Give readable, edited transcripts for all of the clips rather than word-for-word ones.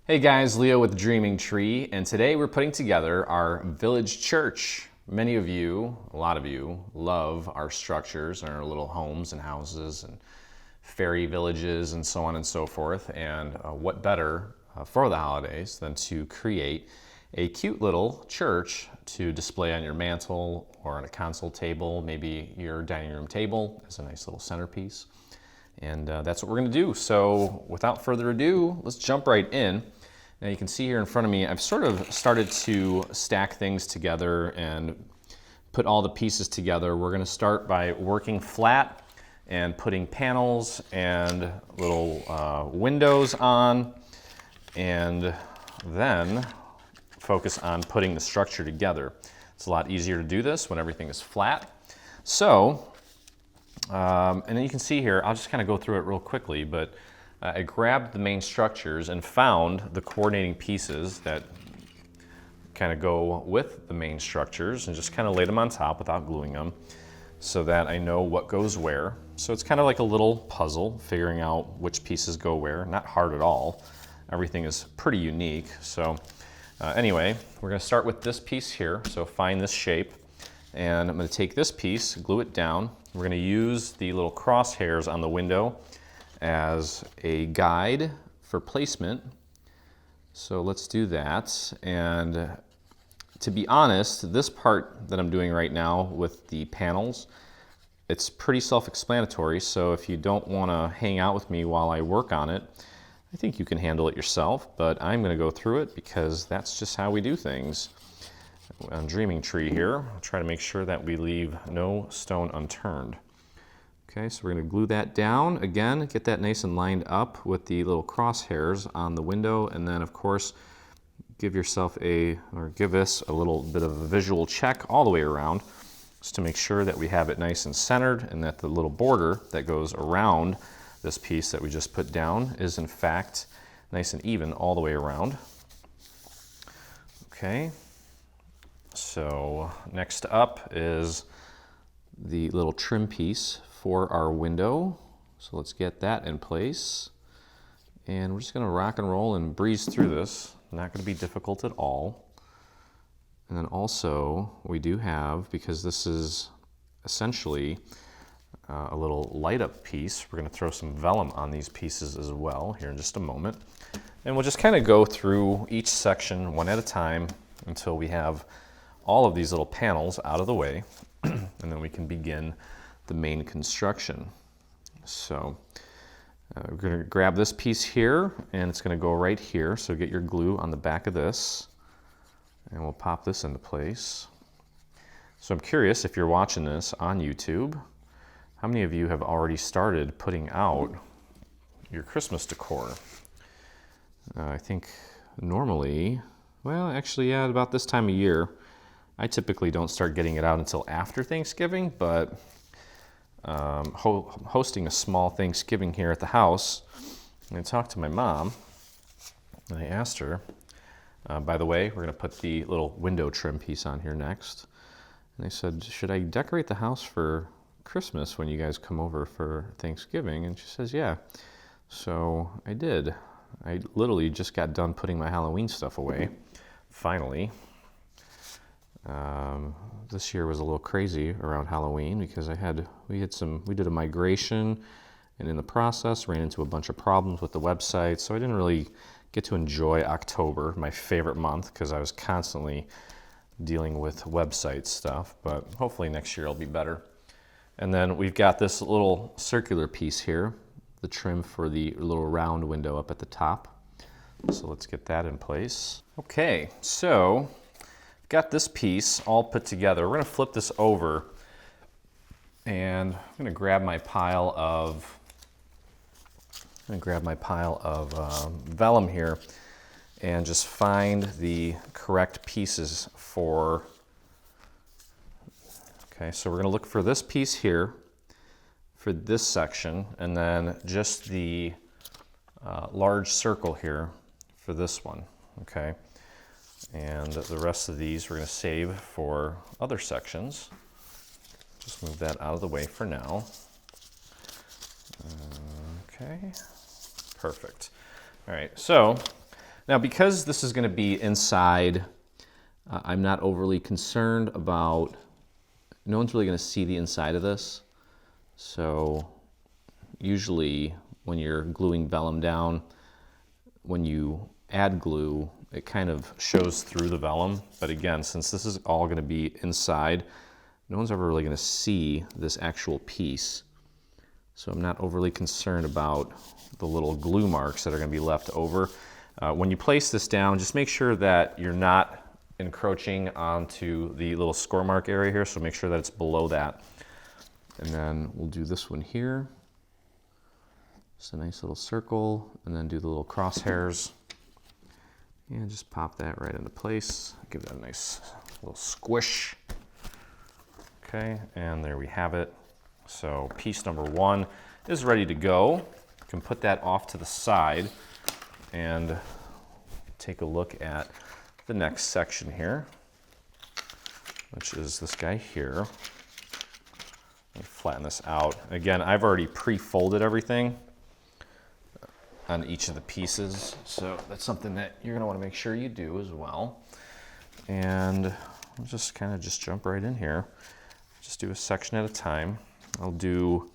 Hey guys, Leo with Dreaming Tree, and today we're putting together our village church. Many of you, a lot of you, love our structures and our little homes and houses and fairy villages and so on and so forth. And what better for the holidays than to create a cute little church to display on your mantle or on a console table, maybe your dining room table as a nice little centerpiece. And that's what we're going to do. So without further ado, let's jump right in. Now you can see here in front of me, I've sort of started to stack things together and put all the pieces together. We're going to start by working flat and putting panels and little windows on, and then focus on putting the structure together. It's a lot easier to do this when everything is flat. So, and then you can see here, I'll just kind of go through it real quickly, but I grabbed the main structures and found the coordinating pieces that kind of go with the main structures and just kind of laid them on top without gluing them so that I know what goes where. So it's kind of like a little puzzle, figuring out which pieces go where. Not hard at all. Everything is pretty unique. So anyway, we're going to start with this piece here. So find this shape, and I'm going to take this piece, glue it down. We're going to use the little crosshairs on the window as a guide for placement. So let's do that. And to be honest, this part that I'm doing right now with the panels, it's pretty self-explanatory. So if you don't want to hang out with me while I work on it, I think you can handle it yourself, but I'm going to go through it because that's just how we do things. On Dreaming Tree here, I'll try to make sure that we leave no stone unturned. Okay, so we're going to glue that down. Again, get that nice and lined up with the little crosshairs on the window, and then of course give us a little bit of a visual check all the way around just to make sure that we have it nice and centered and that the little border that goes around this piece that we just put down is in fact nice and even all the way around. Okay, so next up is the little trim piece for our window. So let's get that in place. And we're just going to rock and roll and breeze through this. Not going to be difficult at all. And then also we do have, because this is essentially a little light up piece, we're going to throw some vellum on these pieces as well here in just a moment. And we'll just kind of go through each section one at a time until we have all of these little panels out of the way. And then we can begin the main construction. So we're going to grab this piece here, and it's going to go right here. So get your glue on the back of this, and we'll pop this into place. So I'm curious, if you're watching this on YouTube, how many of you have already started putting out your Christmas decor? I think normally, well, actually, yeah, about this time of year. I typically don't start getting it out until after Thanksgiving, but hosting a small Thanksgiving here at the house, and I talked to my mom, and I asked her, by the way, we're going to put the little window trim piece on here next, and I said, should I decorate the house for Christmas when you guys come over for Thanksgiving? And she says, yeah. So I did. I literally just got done putting my Halloween stuff away, finally. This year was a little crazy around Halloween because we did a migration, and in the process ran into a bunch of problems with the website, so I didn't really get to enjoy October, my favorite month, because I was constantly dealing with website stuff, but hopefully next year it'll be better. And then we've got this little circular piece here, the trim for the little round window up at the top. So let's get that in place. Okay, so got this piece all put together. We're going to flip this over, and I'm going to grab my pile of vellum here and just find the correct pieces for. Okay, so we're going to look for this piece here for this section, and then just the large circle here for this one. Okay. And the rest of these we're going to save for other sections. Just move that out of the way for now. Okay, perfect. All right, so Now, because this is going to be inside, I'm not overly concerned about, no one's really going to see the inside of this. So usually when you're gluing vellum down, when you add glue, it kind of shows through the vellum. But again, since this is all going to be inside, no one's ever really going to see this actual piece. So I'm not overly concerned about the little glue marks that are going to be left over. When you place this down, just make sure that you're not encroaching onto the little score mark area here, so make sure that it's below that. And then we'll do this one here. Just a nice little circle, and then do the little crosshairs. And just pop that right into place. Give that a nice little squish. Okay, and there we have it. So piece number 1 is ready to go. You can put that off to the side and take a look at the next section here, which is this guy here. Let me flatten this out. Again, I've already pre-folded everything on each of the pieces, so that's something that you're gonna wanna make sure you do as well. And I'll just kind of just jump right in here. Just do a section at a time. I'll do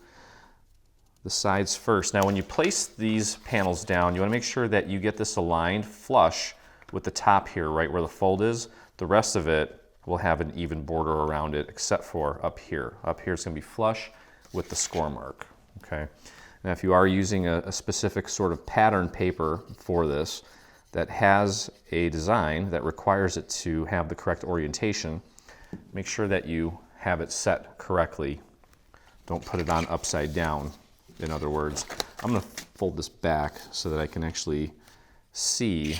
the sides first. Now when you place these panels down, you want to make sure that you get this aligned flush with the top here, right where the fold is. The rest of it will have an even border around it, except for up here. Up here it's going to be flush with the score mark. Okay. Now if you are using a specific sort of pattern paper for this that has a design that requires it to have the correct orientation, make sure that you have it set correctly. Don't put it on upside down. In other words, I'm going to fold this back so that I can actually see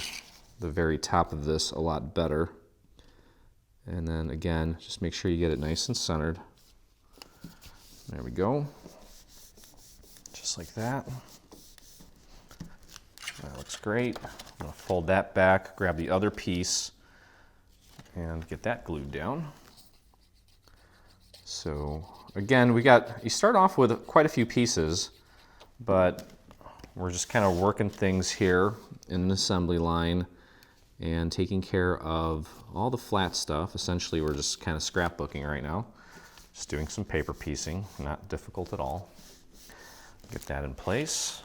the very top of this a lot better. And then again, just make sure you get it nice and centered. There we go. Just like that. That looks great. I'm going to fold that back, grab the other piece, and get that glued down. So again, you start off with quite a few pieces, but we're just kind of working things here in an assembly line and taking care of all the flat stuff. Essentially, we're just kind of scrapbooking right now. Just doing some paper piecing, not difficult at all. Get that in place.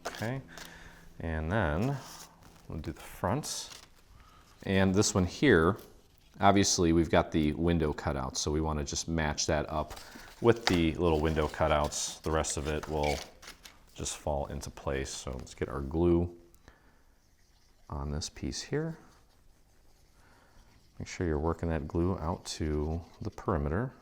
Okay, and then we'll do the fronts. And this one here, obviously we've got the window cutouts, so we want to just match that up with the little window cutouts. The rest of it will just fall into place. So let's get our glue on this piece here. Make sure you're working that glue out to the perimeter.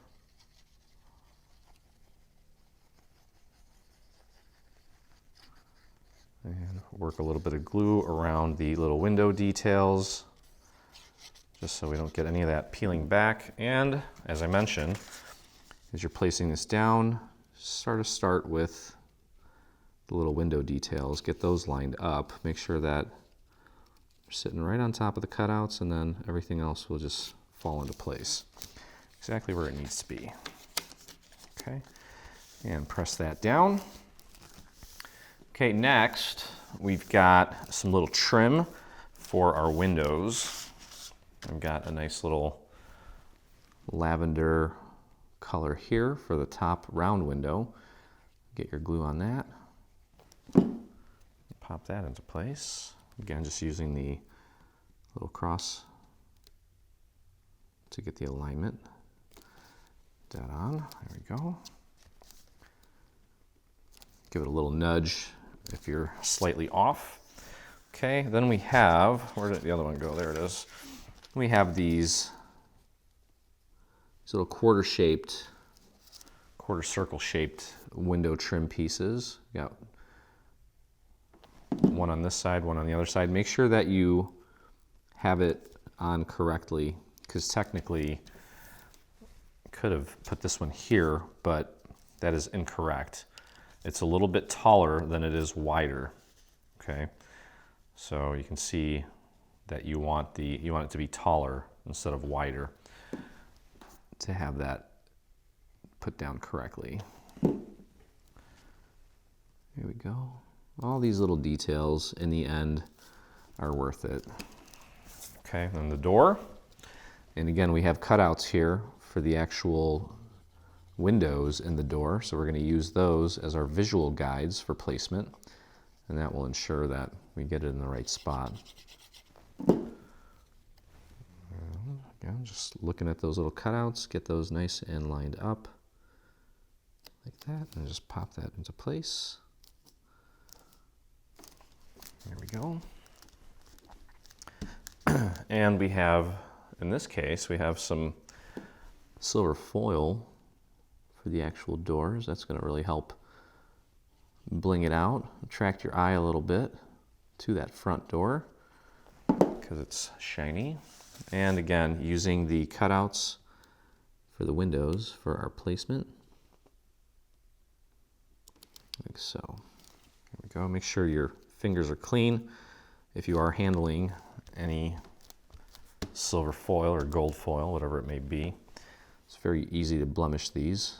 And work a little bit of glue around the little window details, just so we don't get any of that peeling back. And as I mentioned, as you're placing this down, start with the little window details. Get those lined up. Make sure that you're sitting right on top of the cutouts, and then everything else will just fall into place. Exactly where it needs to be. Okay, and press that down. Okay, next we've got some little trim for our windows. I've got a nice little lavender color here for the top round window. Get your glue on that. Pop that into place. Again, just using the little cross to get the alignment. Put that on. There we go. Give it a little nudge if you're slightly off. Okay, then we have, where did the other one go? There it is. We have these little quarter circle shaped window trim pieces. We got one on this side, one on the other side. Make sure that you have it on correctly, because technically I could have put this one here, but that is incorrect. It's a little bit taller than it is wider. Okay, so you can see that you want it to be taller instead of wider to have that put down correctly. Here we go. All these little details in the end are worth it. Okay, and the door. And again, we have cutouts here for the actual windows in the door, so we're going to use those as our visual guides for placement, and that will ensure that we get it in the right spot. Again, just looking at those little cutouts, get those nice and lined up like that, and just pop that into place. There we go. And we have, in this case, we have some silver foil for the actual doors. That's going to really help bling it out, attract your eye a little bit to that front door because it's shiny. And again, using the cutouts for the windows for our placement, like so. There we go. Make sure your fingers are clean if you are handling any silver foil or gold foil, whatever it may be. It's very easy to blemish these,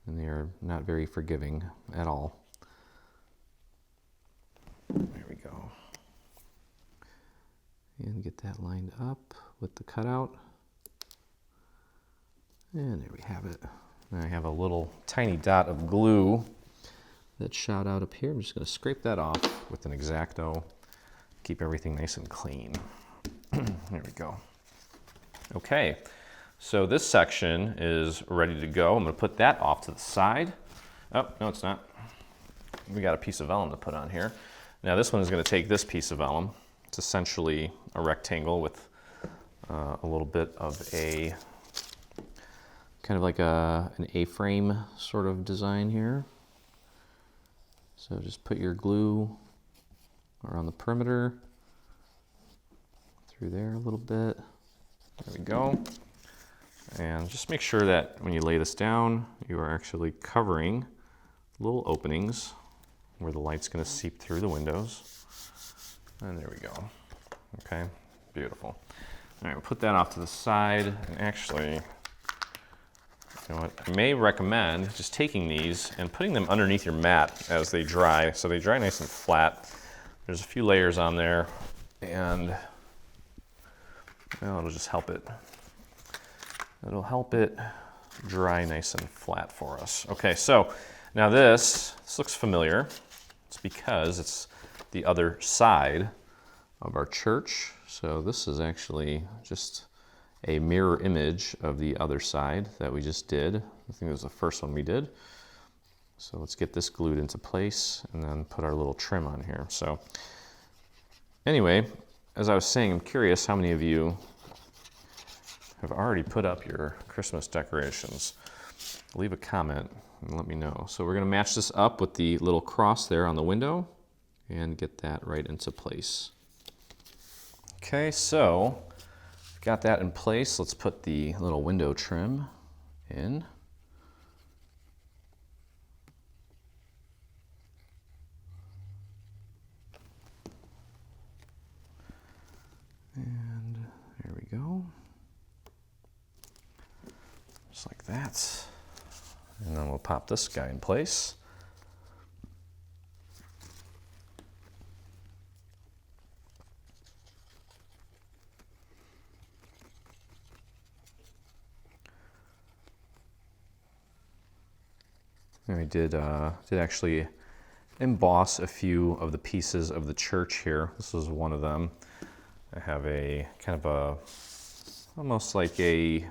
and they are not very forgiving at all. There we go. And get that lined up with the cutout. And there we have it. Now I have a little tiny dot of glue that shot out up here. I'm just going to scrape that off with an X-Acto. Keep everything nice and clean. There we go. Okay, so this section is ready to go. I'm going to put that off to the side. Oh, no, it's not. We got a piece of vellum to put on here. Now this one is going to take this piece of vellum. It's essentially a rectangle with a little bit of a kind of like an A-frame sort of design here. So just put your glue around the perimeter, through there a little bit. There we go. And just make sure that when you lay this down, you are actually covering little openings where the light's going to seep through the windows. And there we go. Okay, beautiful. All right, we'll put that off to the side. And actually, you know what, I may recommend just taking these and putting them underneath your mat as they dry, so they dry nice and flat. There's a few layers on there, and well, it'll just help it. It'll help it dry nice and flat for us. Okay, so now this looks familiar. It's because it's the other side of our church. So this is actually just a mirror image of the other side that we just did. I think it was the first one we did. So let's get this glued into place and then put our little trim on here. So anyway, as I was saying, I'm curious how many of you have already put up your Christmas decorations. Leave a comment and let me know. So we're going to match this up with the little cross there on the window and get that right into place. Okay, so got that in place. Let's put the little window trim in. And there we go. Just like that. And then we'll pop this guy in place. And we did actually emboss a few of the pieces of the church here. This is one of them. I have a kind of a, almost like a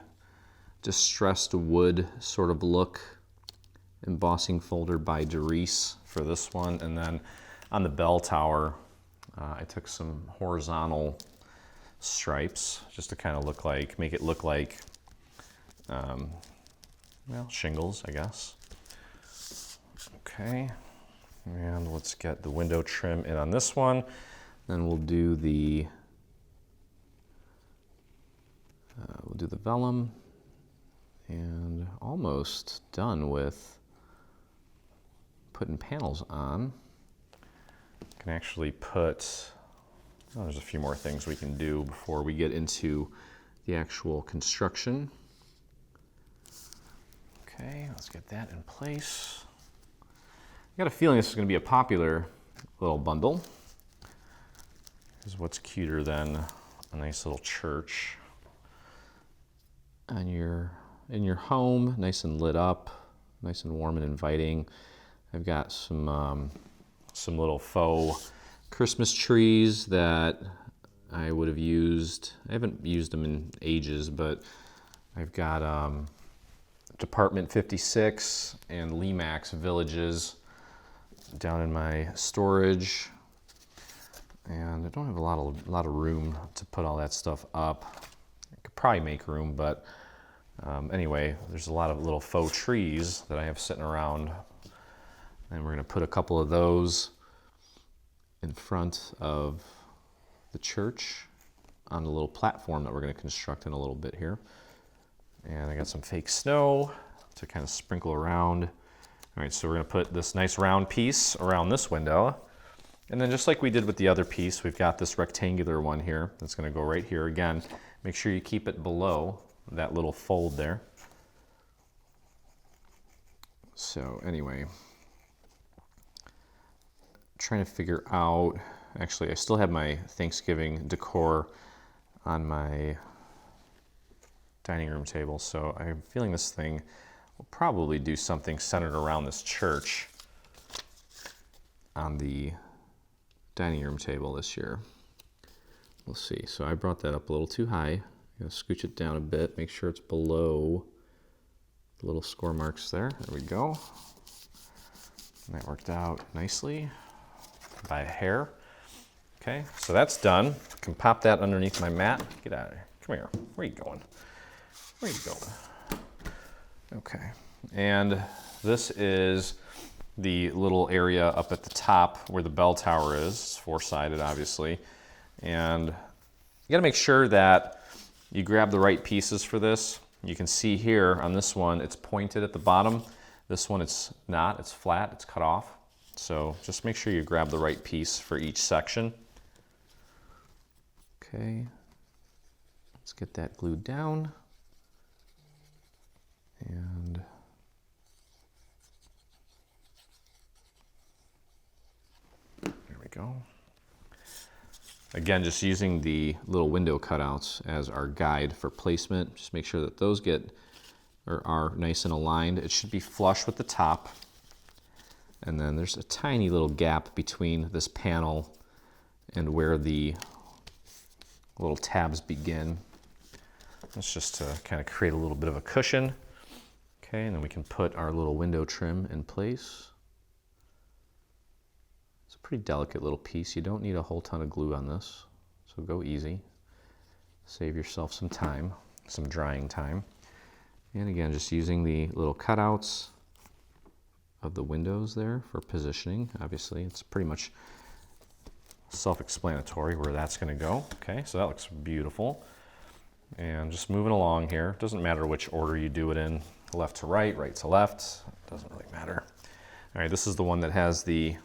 distressed wood sort of look embossing folder by Doris for this one. And then on the bell tower, I took some horizontal stripes just to kind of look like, make it look like, well, shingles, I guess. Okay, and let's get the window trim in on this one. Then we'll do the vellum, and almost done with putting panels on. Can actually put, oh, there's a few more things we can do before we get into the actual construction. Okay, let's get that in place. I got a feeling this is going to be a popular little bundle. Because what's cuter than a nice little church in your home, nice and lit up, nice and warm and inviting. I've got some little faux Christmas trees that I would have used. I haven't used them in ages, but I've got Department 56 and Lemax villages down in my storage, and I don't have a lot of room to put all that stuff up. I could probably make room, but anyway, there's a lot of little faux trees that I have sitting around, and we're going to put a couple of those in front of the church on a little platform that we're going to construct in a little bit here. And I got some fake snow to kind of sprinkle around. All right, so we're going to put this nice round piece around this window. And then just like we did with the other piece, we've got this rectangular one here that's going to go right here. Again, make sure you keep it below that little fold there. So anyway, trying to figure out, actually I still have my Thanksgiving decor on my dining room table, so I'm feeling this thing will probably do something centered around this church on the dining room table this year. We'll see. So I brought that up a little too high. I'm going to scooch it down a bit, make sure it's below the little score marks there. There we go. And that worked out nicely by a hair. Okay, so that's done. I can pop that underneath my mat. Get out of here. Come here. Where are you going? Where are you going? Okay, and this is the little area up at the top where the bell tower is. It's four-sided, obviously. And you gotta make sure that you grab the right pieces for this. You can see here on this one, it's pointed at the bottom. This one, it's not, it's flat, it's cut off. So just make sure you grab the right piece for each section. Okay, let's get that glued down. And there we go. Again, just using the little window cutouts as our guide for placement. Just make sure that those are nice and aligned. It should be flush with the top. And then there's a tiny little gap between this panel and where the little tabs begin. That's just to kind of create a little bit of a cushion. Okay, and then we can put our little window trim in place. It's a pretty delicate little piece. You don't need a whole ton of glue on this, so go easy. Save yourself some time, some drying time. And again, just using the little cutouts of the windows there for positioning. Obviously, it's pretty much self-explanatory where that's going to go. Okay, so that looks beautiful. And just moving along here. Doesn't matter which order you do it in, left to right, right to left. Doesn't really matter. All right, this is the one that has the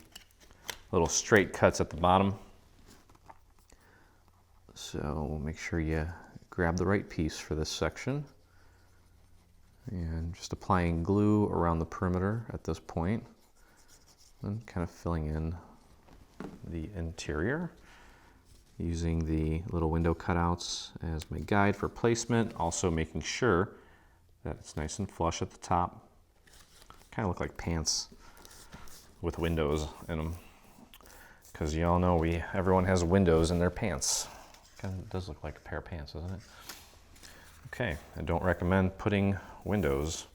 little straight cuts at the bottom. So make sure you grab the right piece for this section. And just applying glue around the perimeter at this point. And kind of filling in the interior. Using the little window cutouts as my guide for placement. Also making sure that it's nice and flush at the top. Kind of look like pants with windows in them. Because you all know everyone has windows in their pants. Kind of does look like a pair of pants, doesn't it? Okay, I don't recommend putting windows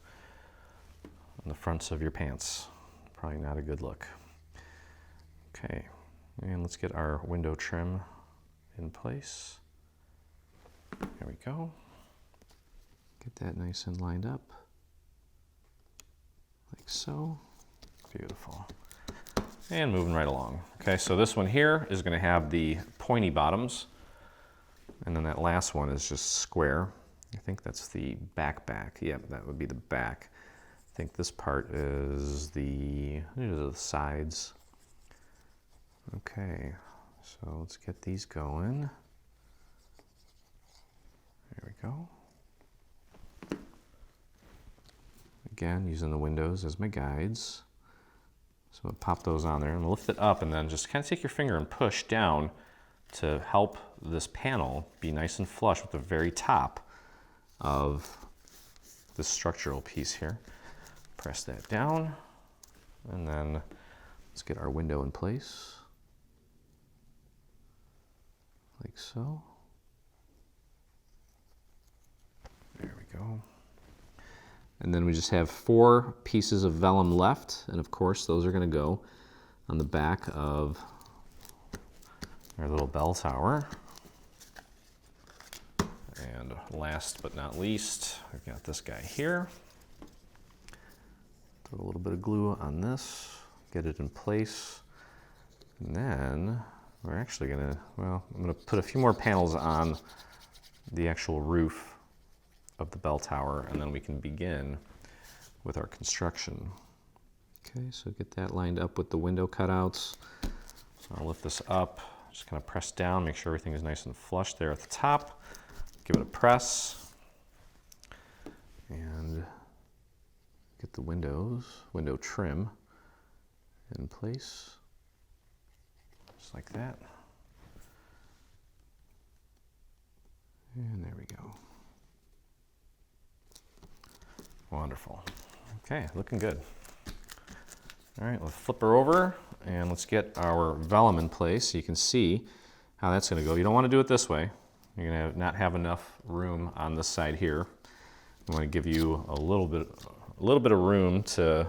on the fronts of your pants. Probably not a good look. Okay, and let's get our window trim in place. There we go. Get that nice and lined up, like so. Beautiful. And moving right along. Okay, so this one here is going to have the pointy bottoms, and then that last one is just square. I think that's the back. Yep, that would be the back. I think this part is these are the sides. Okay, so let's get these going. There we go. Again, using the windows as my guides. So I'll pop those on there and lift it up, and then just kind of take your finger and push down to help this panel be nice and flush with the very top of this structural piece here. Press that down, and then let's get our window in place, like so. There we go. And then we just have 4 pieces of vellum left, and of course those are going to go on the back of our little bell tower. And last but not least, we've got this guy here. Throw a little bit of glue on this, get it in place, and then we're actually going to, well, I'm going to put a few more panels on the actual roof of the bell tower, and then we can begin with our construction. Okay, so get that lined up with the window cutouts. I'll lift this up, just kind of press down, make sure everything is nice and flush there at the top. Give it a press, and get the window trim in place, just like that. And there we go. Wonderful. Okay, looking good. All right, let's flip her over and let's get our vellum in place so you can see how that's going to go. You don't want to do it this way. You're going to not have enough room on this side here. I want to give you a little bit of room to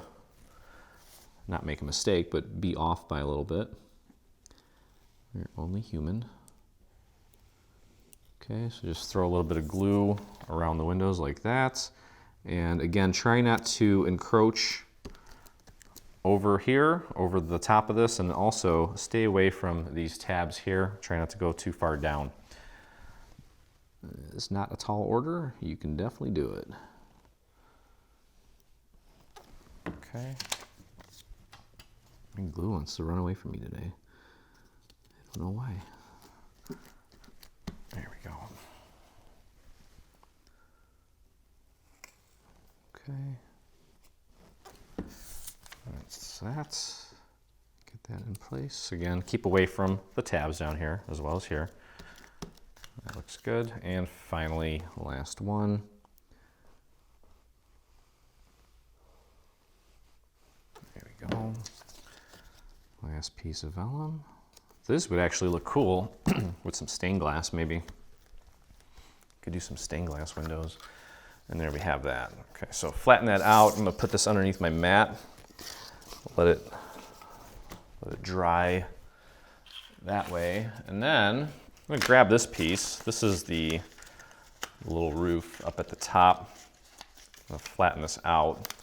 not make a mistake, but be off by a little bit. You're only human. Okay, so just throw a little bit of glue around the windows like that. And again, try not to encroach over here, over the top of this, and also stay away from these tabs here. Try not to go too far down. It's not a tall order. You can definitely do it. Okay. My glue wants to run away from me today. I don't know why. There we go. Okay. That's that. Get that in place. Again, keep away from the tabs down here as well as here. That looks good. And finally, last one. There we go. Last piece of vellum. This would actually look cool with some stained glass, maybe. Could do some stained glass windows. And there we have that. Okay, so flatten that out. I'm gonna put this underneath my mat. Let it dry that way. And then I'm gonna grab this piece. This is the little roof up at the top. I'm gonna flatten this out.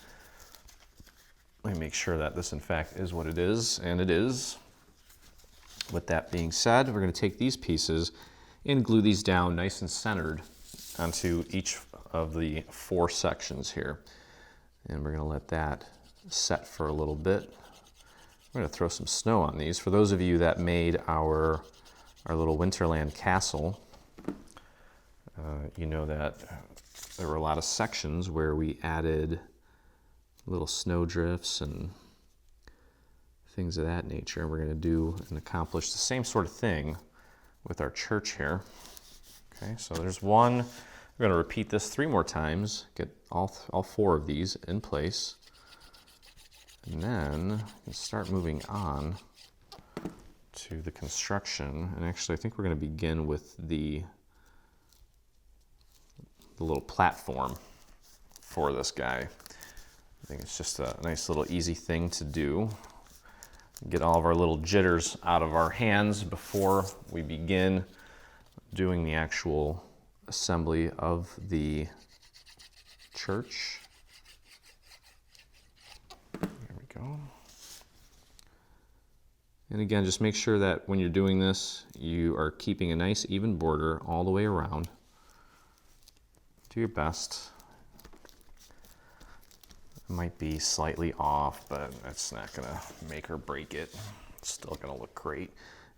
Let me make sure that this in fact is what it is, and it is. With that being said, we're gonna take these pieces and glue these down nice and centered onto each of the 4 sections here. And we're gonna let that set for a little bit. We're gonna throw some snow on these. For those of you that made our little Winterland castle, you know that there were a lot of sections where we added little snow drifts and things of that nature. And we're gonna do and accomplish the same sort of thing with our church here. Okay, so there's one. We're gonna repeat this 3 more times, get all 4 of these in place. And then start moving on to the construction. And actually, I think we're going to begin with the little platform for this guy. I think it's just a nice little easy thing to do. Get all of our little jitters out of our hands before we begin doing the actual assembly of the church. Go. And again, just make sure that when you're doing this, you are keeping a nice even border all the way around. Do your best. It might be slightly off, but that's not gonna make or break it. It's still gonna look great.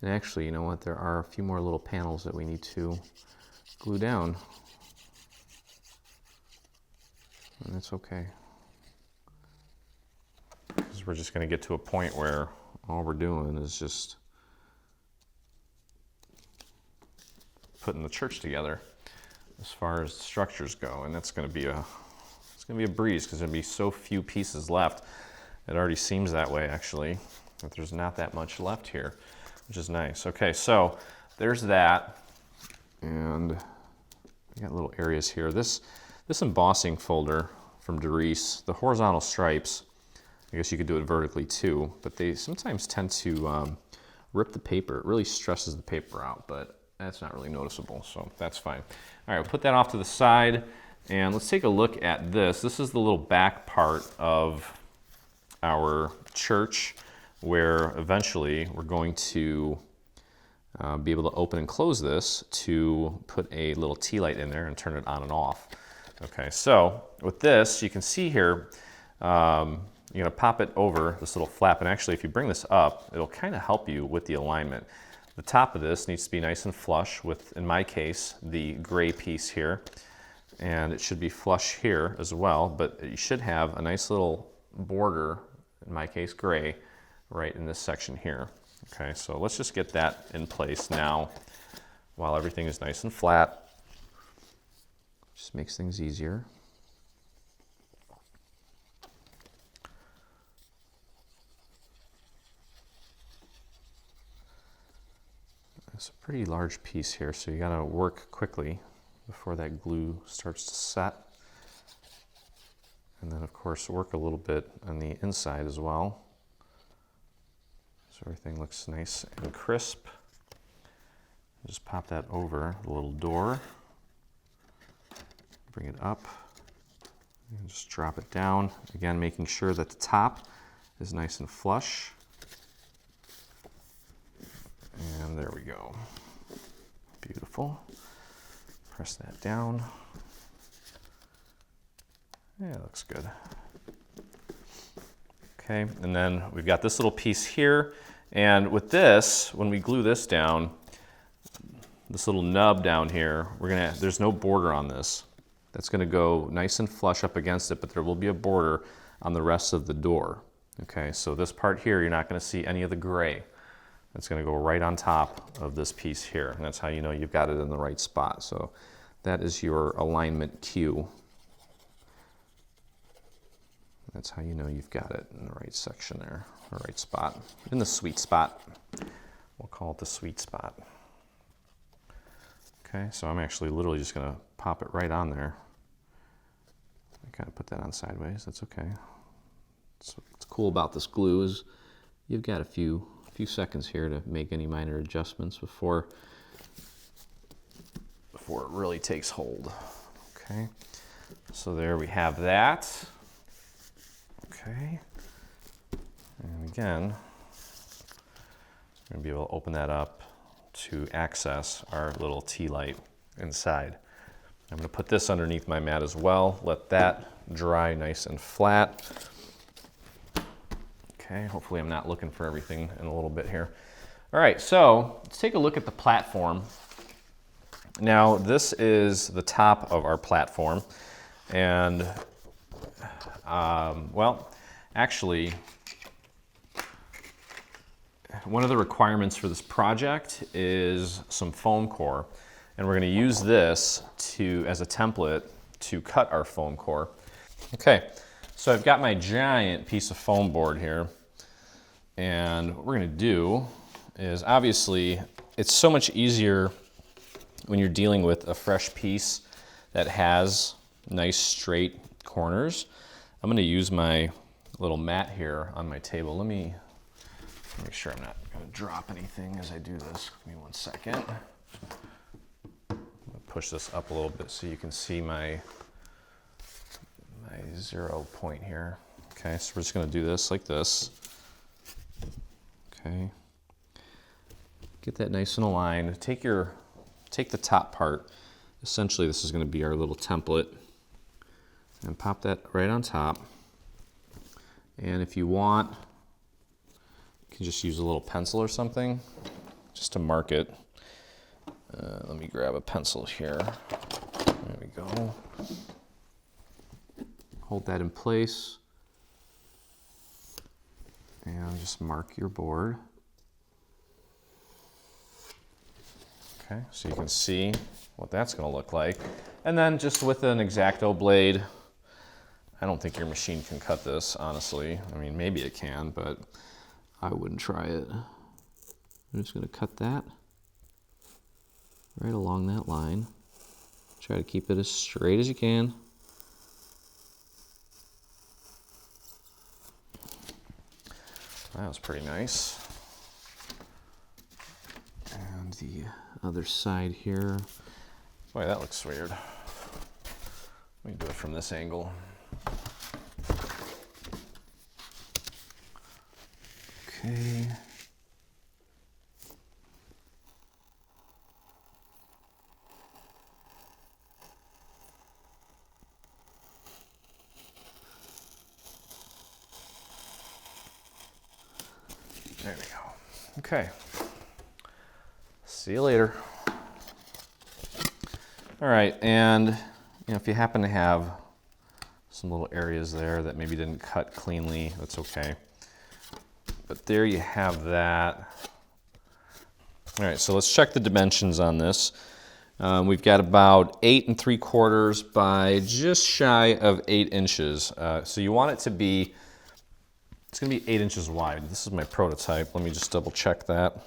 And actually, you know what? There are a few more little panels that we need to glue down. And that's okay. Because we're just going to get to a point where all we're doing is just putting the church together as far as structures go, and that's going to be a breeze because there'll be so few pieces left. It already seems that way actually, that there's not that much left here, which is nice. Okay, so there's that, and we got little areas here. This embossing folder from Doris, the horizontal stripes, I guess you could do it vertically too, but they sometimes tend to rip the paper. It really stresses the paper out, but that's not really noticeable, so that's fine. All right, we'll put that off to the side, and let's take a look at this. This is the little back part of our church, where eventually we're going to be able to open and close this to put a little tea light in there and turn it on and off. Okay, so with this, you can see here, you're gonna pop it over this little flap, and actually if you bring this up, it'll kind of help you with the alignment. The top of this needs to be nice and flush with, in my case, the gray piece here, and it should be flush here as well, but you should have a nice little border, in my case gray, right in this section here. Okay, so let's just get that in place now while everything is nice and flat. Just makes things easier. It's a pretty large piece here, so you gotta work quickly before that glue starts to set. And then of course work a little bit on the inside as well, so everything looks nice and crisp. Just pop that over the little door, bring it up, and just drop it down. Again, making sure that the top is nice and flush. And there we go. Beautiful. Press that down. Yeah, it looks good. Okay, and then we've got this little piece here, and with this, when we glue this down, this little nub down here, there's no border on this. That's gonna go nice and flush up against it, but there will be a border on the rest of the door. Okay, so this part here, you're not gonna see any of the gray. It's going to go right on top of this piece here, and that's how you know you've got it in the right spot. So that is your alignment cue. That's how you know you've got it in the right section there, the right spot, in the sweet spot. We'll call it the sweet spot. Okay, so I'm actually literally just going to pop it right on there. I kind of put that on sideways, that's okay. So what's cool about this glue is you've got a few seconds here to make any minor adjustments before it really takes hold. Okay, so there we have that. Okay, and again, we're gonna be able to open that up to access our little tea light inside. I'm gonna put this underneath my mat as well, let that dry nice and flat. Okay, hopefully I'm not looking for everything in a little bit here. All right, so let's take a look at the platform. Now, this is the top of our platform, and well, actually, one of the requirements for this project is some foam core, and we're going to use this as a template to cut our foam core. Okay, so I've got my giant piece of foam board here, and what we're going to do is, obviously, it's so much easier when you're dealing with a fresh piece that has nice straight corners. I'm going to use my little mat here on my table. Let me make sure I'm not going to drop anything as I do this. Give me 1 second. I'm going to push this up a little bit so you can see my 0 point here. Okay, so we're just going to do this like this. Okay. Get that nice and aligned. Take the top part. Essentially, this is going to be our little template. And pop that right on top. And if you want, you can just use a little pencil or something just to mark it. Let me grab a pencil here. There we go. Hold that in place. And just mark your board. Okay, so you can see what that's going to look like. And then just with an X-Acto blade, I don't think your machine can cut this, honestly. I mean, maybe it can, but I wouldn't try it. I'm just going to cut that right along that line. Try to keep it as straight as you can. That was pretty nice. And the other side here. Boy, that looks weird. Let me do it from this angle. Okay. There we go. Okay. See you later. All right, and if you happen to have some little areas there that maybe didn't cut cleanly, that's okay. But there you have that. All right, so let's check the dimensions on this. We've got about 8 3/4 by just shy of 8 inches. So you want it to be, it's gonna be 8 inches wide. This is my prototype. Let me just double check that.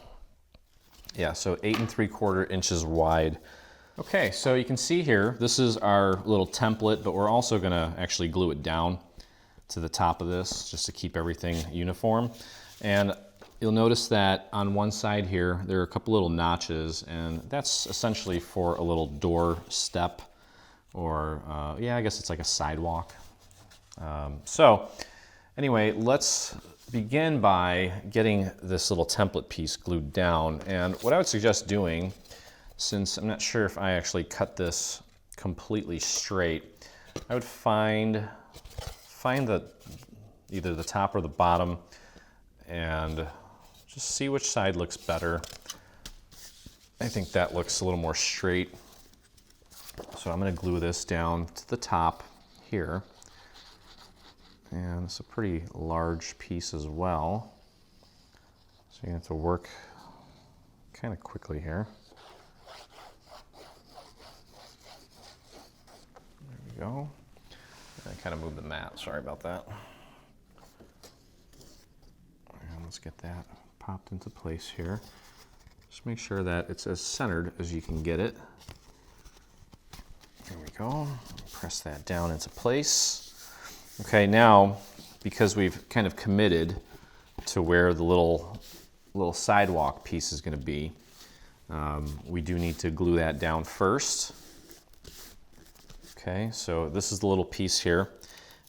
Yeah, so 8 3/4 inches wide. Okay, so you can see here, this is our little template, but we're also gonna actually glue it down to the top of this just to keep everything uniform. And you'll notice that on one side here, there are a couple little notches, and that's essentially for a little door step, or yeah, I guess it's like a sidewalk. So anyway, let's begin by getting this little template piece glued down. And what I would suggest doing, since I'm not sure if I actually cut this completely straight, I would find either the top or the bottom and just see which side looks better. I think that looks a little more straight. So I'm going to glue this down to the top here. And it's a pretty large piece as well. So you have to work kind of quickly here. There we go. I kind of moved the mat, sorry about that. And let's get that popped into place here. Just make sure that it's as centered as you can get it. There we go. Press that down into place. Okay, now, because we've kind of committed to where the little sidewalk piece is going to be, we do need to glue that down first. Okay, so this is the little piece here,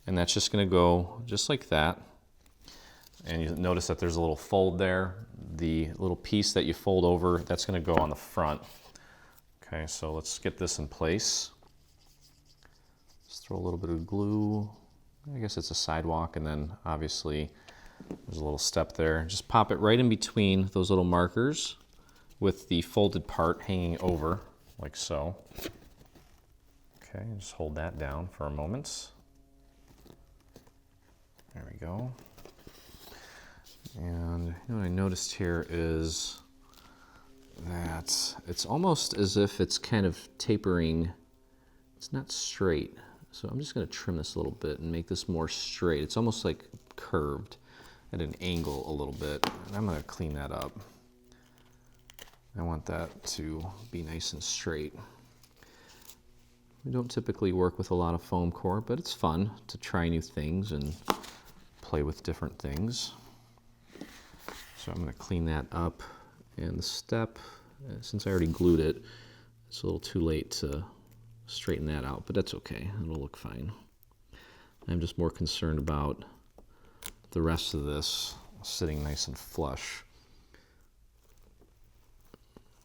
and that's just going to go just like that. And you notice that there's a little fold there. The little piece that you fold over, that's going to go on the front. Okay, so let's get this in place. Just throw a little bit of glue. I guess it's a sidewalk, and then obviously there's a little step there. Just pop it right in between those little markers with the folded part hanging over, like so. Okay, just hold that down for a moment. There we go. And what I noticed here is that it's almost as if it's kind of tapering. It's not straight. So I'm just going to trim this a little bit and make this more straight. It's almost like curved at an angle a little bit. And I'm going to clean that up. I want that to be nice and straight. We don't typically work with a lot of foam core, but it's fun to try new things and play with different things. So I'm going to clean that up. And the step, since I already glued it, it's a little too late to straighten that out, but that's okay. It'll look fine. I'm just more concerned about the rest of this sitting nice and flush.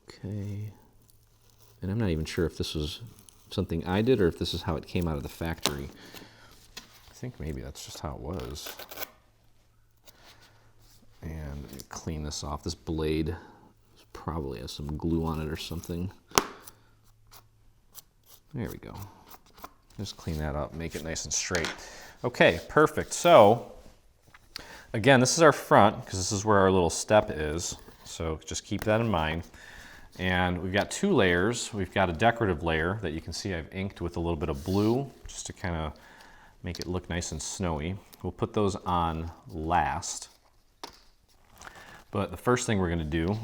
Okay. And I'm not even sure if this was something I did or if this is how it came out of the factory. I think maybe that's just how it was. And clean this off. This blade probably has some glue on it or something. There we go. Just clean that up, make it nice and straight. Okay, perfect. So, again, this is our front, because this is where our little step is. So just keep that in mind. And we've got two layers. We've got a decorative layer that you can see I've inked with a little bit of blue just to kind of make it look nice and snowy. We'll put those on last. But the first thing we're going to do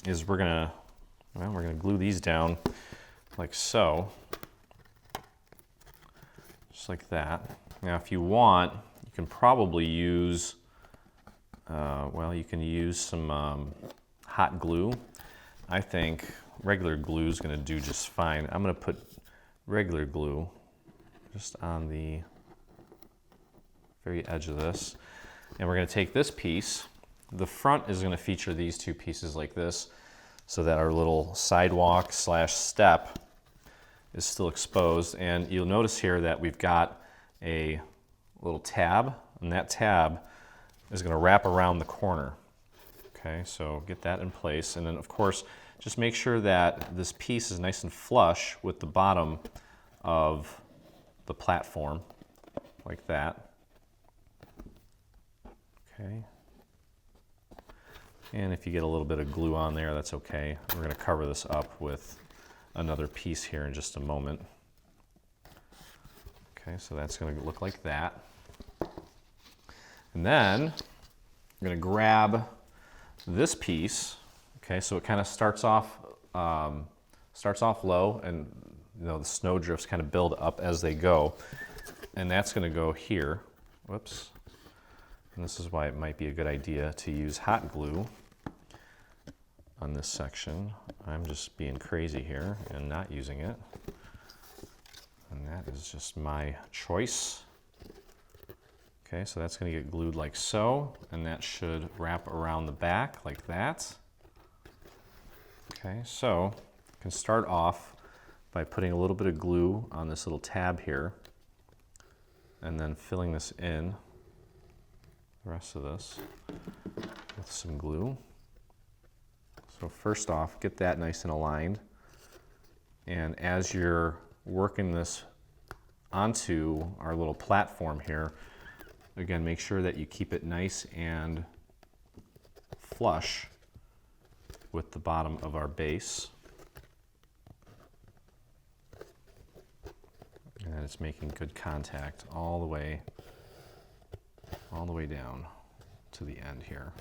is we're going to glue these down like so. Just like that. Now if you want, you can probably use, you can use some hot glue. I think regular glue is going to do just fine. I'm going to put regular glue just on the very edge of this. And we're going to take this piece. The front is going to feature these two pieces like this so that our little sidewalk / step is still exposed. And you'll notice here that we've got a little tab, and that tab is going to wrap around the corner. Okay, so get that in place, and then of course just make sure that this piece is nice and flush with the bottom of the platform, like that. Okay. And if you get a little bit of glue on there, that's okay. We're going to cover this up with another piece here in just a moment. Okay, so that's going to look like that. And then I'm going to grab this piece. Okay, so it kind of starts off low, and the snowdrifts kind of build up as they go. And that's going to go here. Whoops. And this is why it might be a good idea to use hot glue on this section. I'm just being crazy here and not using it. And that is just my choice. Okay, so that's going to get glued like so, and that should wrap around the back like that. Okay, so you can start off by putting a little bit of glue on this little tab here, and then filling this in, the rest of this, with some glue. So first off, get that nice and aligned, and as you're working this onto our little platform here, again, make sure that you keep it nice and flush with the bottom of our base. And it's making good contact all the way down to the end here.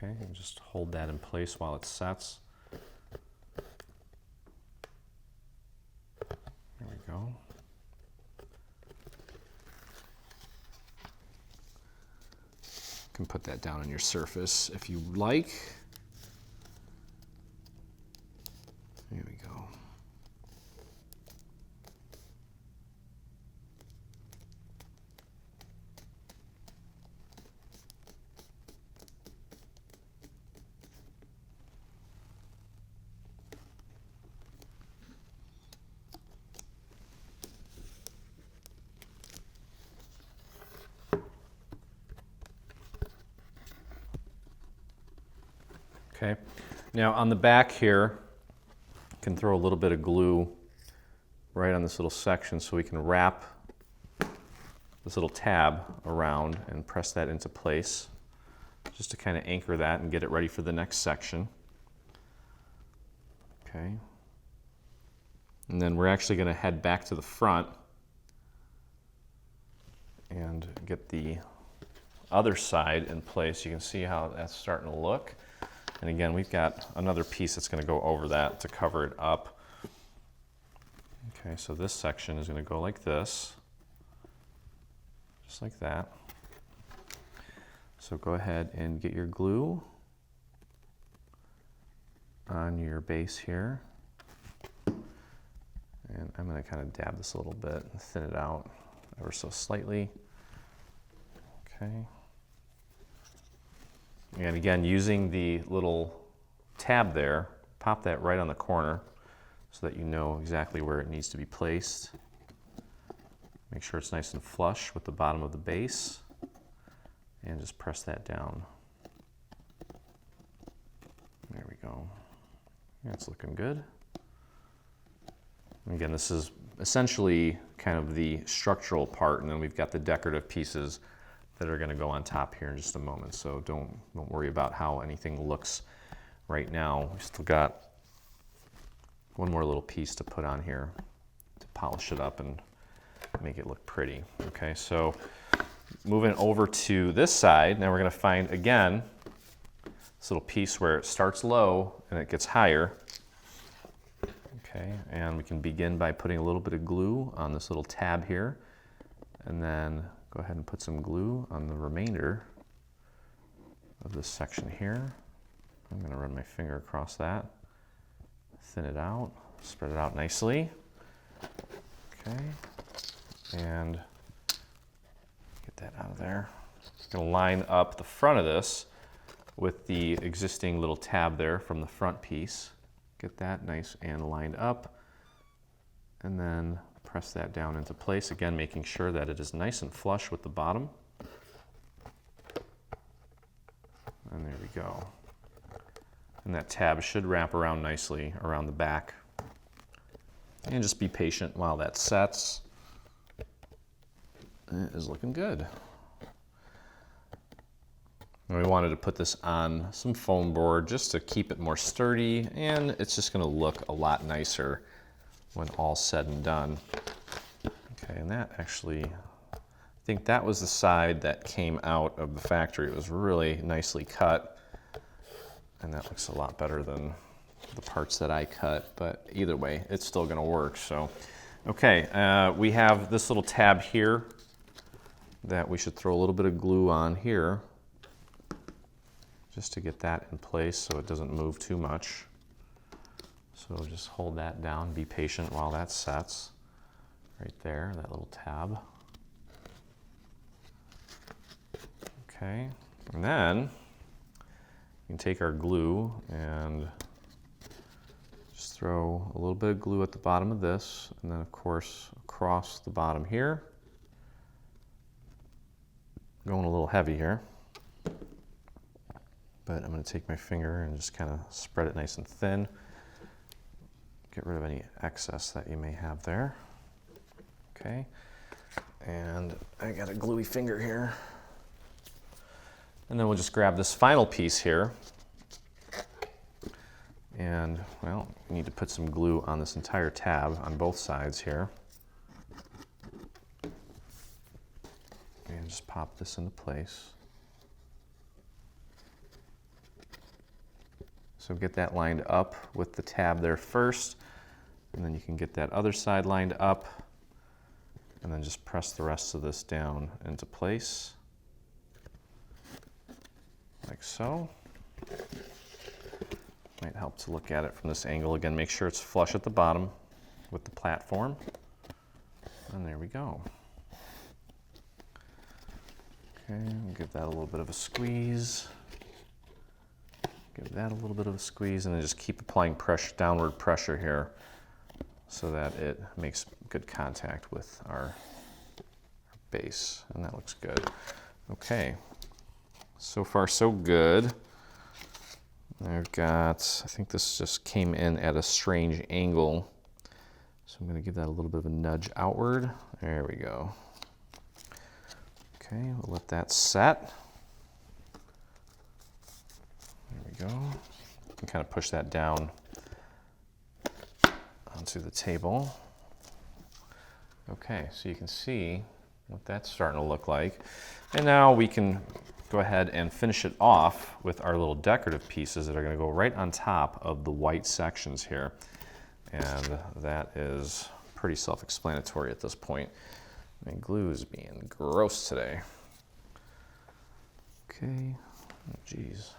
Okay, and just hold that in place while it sets. There we go. You can put that down on your surface if you like. There we go. Okay, now on the back here, you can throw a little bit of glue right on this little section so we can wrap this little tab around and press that into place just to kind of anchor that and get it ready for the next section. Okay, and then we're actually going to head back to the front and get the other side in place. You can see how that's starting to look. And again, we've got another piece that's going to go over that to cover it up. Okay, so this section is going to go like this, just like that. So go ahead and get your glue on your base here. And I'm going to kind of dab this a little bit and thin it out ever so slightly. Okay. And again, using the little tab there, pop that right on the corner so that you know exactly where it needs to be placed. Make sure it's nice and flush with the bottom of the base, and just press that down. There we go. That's looking good. And again, this is essentially kind of the structural part, and then we've got the decorative pieces that are going to go on top here in just a moment. So don't worry about how anything looks right now. We still got one more little piece to put on here to polish it up and make it look pretty. Okay, so moving over to this side, now we're going to find again this little piece where it starts low and it gets higher. Okay, and we can begin by putting a little bit of glue on this little tab here, and then go ahead and put some glue on the remainder of this section here. I'm going to run my finger across that, thin it out, spread it out nicely. Okay, and get that out of there. I'm going to line up the front of this with the existing little tab there from the front piece. Get that nice and lined up, and then press that down into place, again making sure that it is nice and flush with the bottom. And there we go. And that tab should wrap around nicely around the back. And just be patient while that sets. It is looking good. And we wanted to put this on some foam board just to keep it more sturdy, and it's just going to look a lot nicer when all said and done. Okay, and that actually, I think that was the side that came out of the factory. It was really nicely cut, and that looks a lot better than the parts that I cut, but either way, it's still going to work. So, okay, we have this little tab here that we should throw a little bit of glue on here just to get that in place so it doesn't move too much. So just hold that down, be patient while that sets. Right there, that little tab. Okay, and then we can take our glue and just throw a little bit of glue at the bottom of this, and then of course across the bottom here. Going a little heavy here, but I'm going to take my finger and just kind of spread it nice and thin. Get rid of any excess that you may have there. Okay, and I got a gluey finger here. And then we'll just grab this final piece here. And, well, we need to put some glue on this entire tab on both sides here. And just pop this into place. So get that lined up with the tab there first, and then you can get that other side lined up, and then just press the rest of this down into place, like so. Might help to look at it from this angle. Again, make sure it's flush at the bottom with the platform, and there we go. Okay, give that a little bit of a squeeze. Give that a little bit of a squeeze, and then just keep applying pressure, downward pressure here, so that it makes good contact with our base, and that looks good. Okay, so far so good. I've got, I think this just came in at a strange angle, so I'm going to give that a little bit of a nudge outward. There we go. Okay, we'll let that set. There we go. You can kind of push that down onto the table. Okay, so you can see what that's starting to look like. And now we can go ahead and finish it off with our little decorative pieces that are going to go right on top of the white sections here. And that is pretty self-explanatory at this point. I mean, glue is being gross today. Okay, oh geez.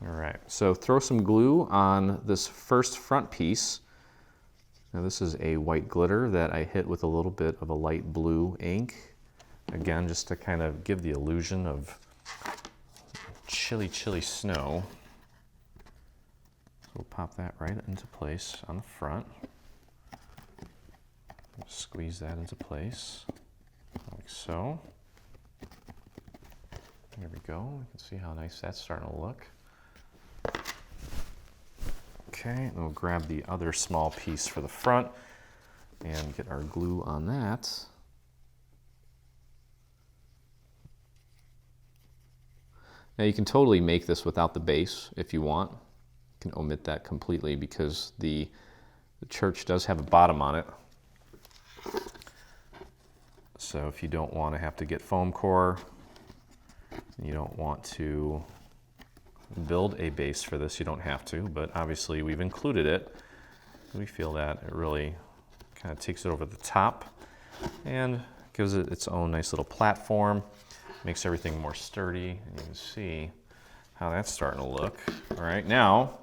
All right, so throw some glue on this first front piece. Now this is a white glitter that I hit with a little bit of a light blue ink. Again, just to kind of give the illusion of chilly, chilly snow. So we'll pop that right into place on the front. Squeeze that into place, like so. There we go. You can see how nice that's starting to look. Okay, and we'll grab the other small piece for the front and get our glue on that. Now you can totally make this without the base if you want. You can omit that completely because the church does have a bottom on it. So if you don't want to have to get foam core, you don't want to build a base for this, you don't have to, but obviously we've included it. We feel that it really kind of takes it over the top and gives it its own nice little platform, makes everything more sturdy, and you can see how that's starting to look. All right, now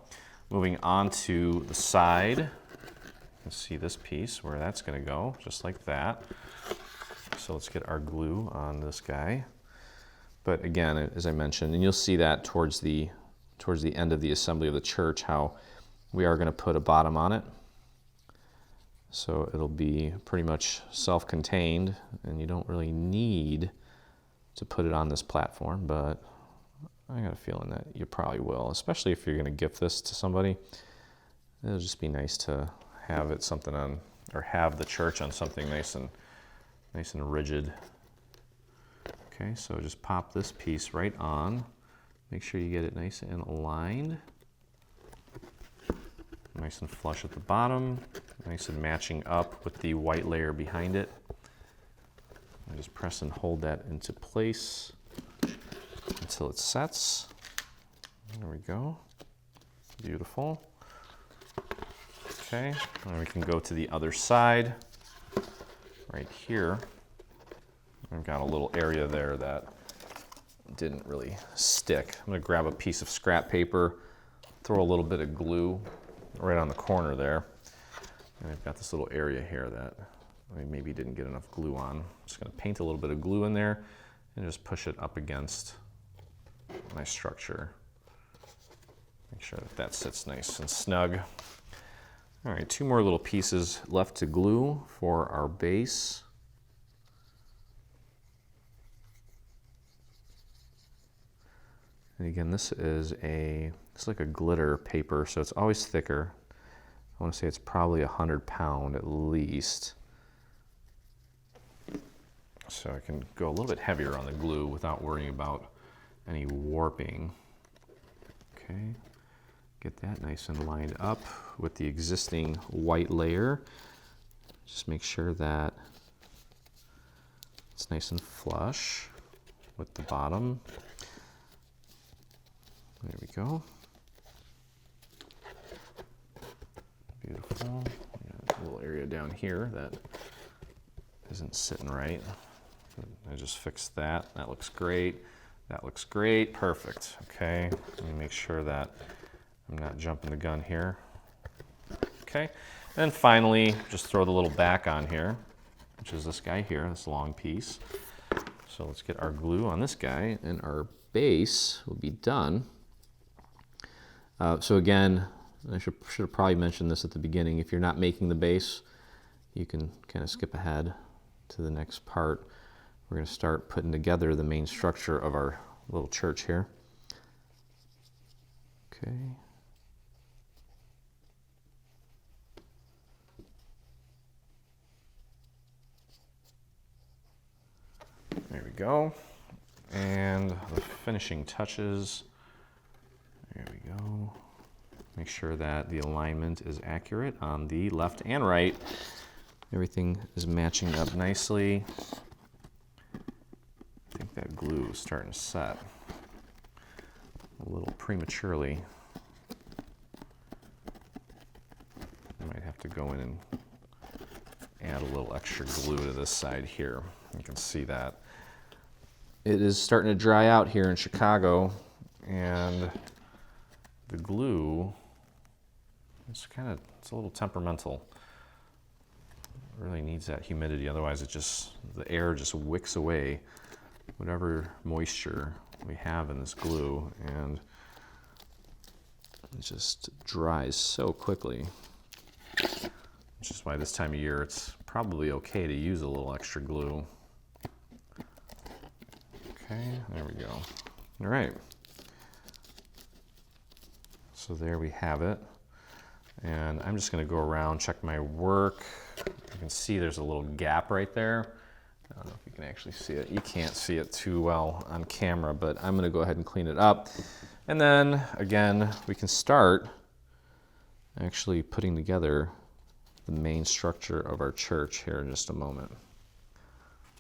moving on to the side, you can see this piece where that's going to go, just like that. So let's get our glue on this guy. But again, as I mentioned, and you'll see that towards the end of the assembly of the church, how we are going to put a bottom on it. So it'll be pretty much self-contained, and you don't really need to put it on this platform, but I got a feeling that you probably will, especially if you're going to gift this to somebody. It'll just be nice to have it something on, or have the church on something nice and rigid. Okay, so just pop this piece right on. Make sure you get it nice and aligned. Nice and flush at the bottom. Nice and matching up with the white layer behind it. And just press and hold that into place until it sets. There we go. Beautiful. Okay, now we can go to the other side. Right here, I've got a little area there that didn't really stick. I'm going to grab a piece of scrap paper, throw a little bit of glue right on the corner there. And I've got this little area here that I maybe didn't get enough glue on. I'm just going to paint a little bit of glue in there and just push it up against my structure. Make sure that that sits nice and snug. All right, 2 more little pieces left to glue for our base. And again, this is it's like a glitter paper, so it's always thicker. I want to say it's probably 100 pound at least. So I can go a little bit heavier on the glue without worrying about any warping. Okay. Get that nice and lined up with the existing white layer. Just make sure that it's nice and flush with the bottom. There we go. Beautiful. A little area down here that isn't sitting right. I just fixed that. That looks great. That looks great. Perfect. Okay. Let me make sure that I'm not jumping the gun here. Okay. And finally, just throw the little back on here, which is this guy here, this long piece. So let's get our glue on this guy, and our base will be done. So again, I should have probably mentioned this at the beginning. If you're not making the base, you can kind of skip ahead to the next part. We're going to start putting together the main structure of our little church here. Okay. There we go. And the finishing touches. There we go. Make sure that the alignment is accurate on the left and right. Everything is matching up nicely. I think that glue is starting to set a little prematurely. I might have to go in and add a little extra glue to this side here. You can see that it is starting to dry out here in Chicago, and the glue is it's a little temperamental. It really needs that humidity, otherwise the air just wicks away whatever moisture we have in this glue, and it just dries so quickly. Which is why this time of year it's probably okay to use a little extra glue. Okay, there we go. All right. So there we have it. And I'm just going to go around, check my work. You can see there's a little gap right there. I don't know if you can actually see it. You can't see it too well on camera, but I'm gonna go ahead and clean it up. And then again, we can start actually putting together the main structure of our church here in just a moment.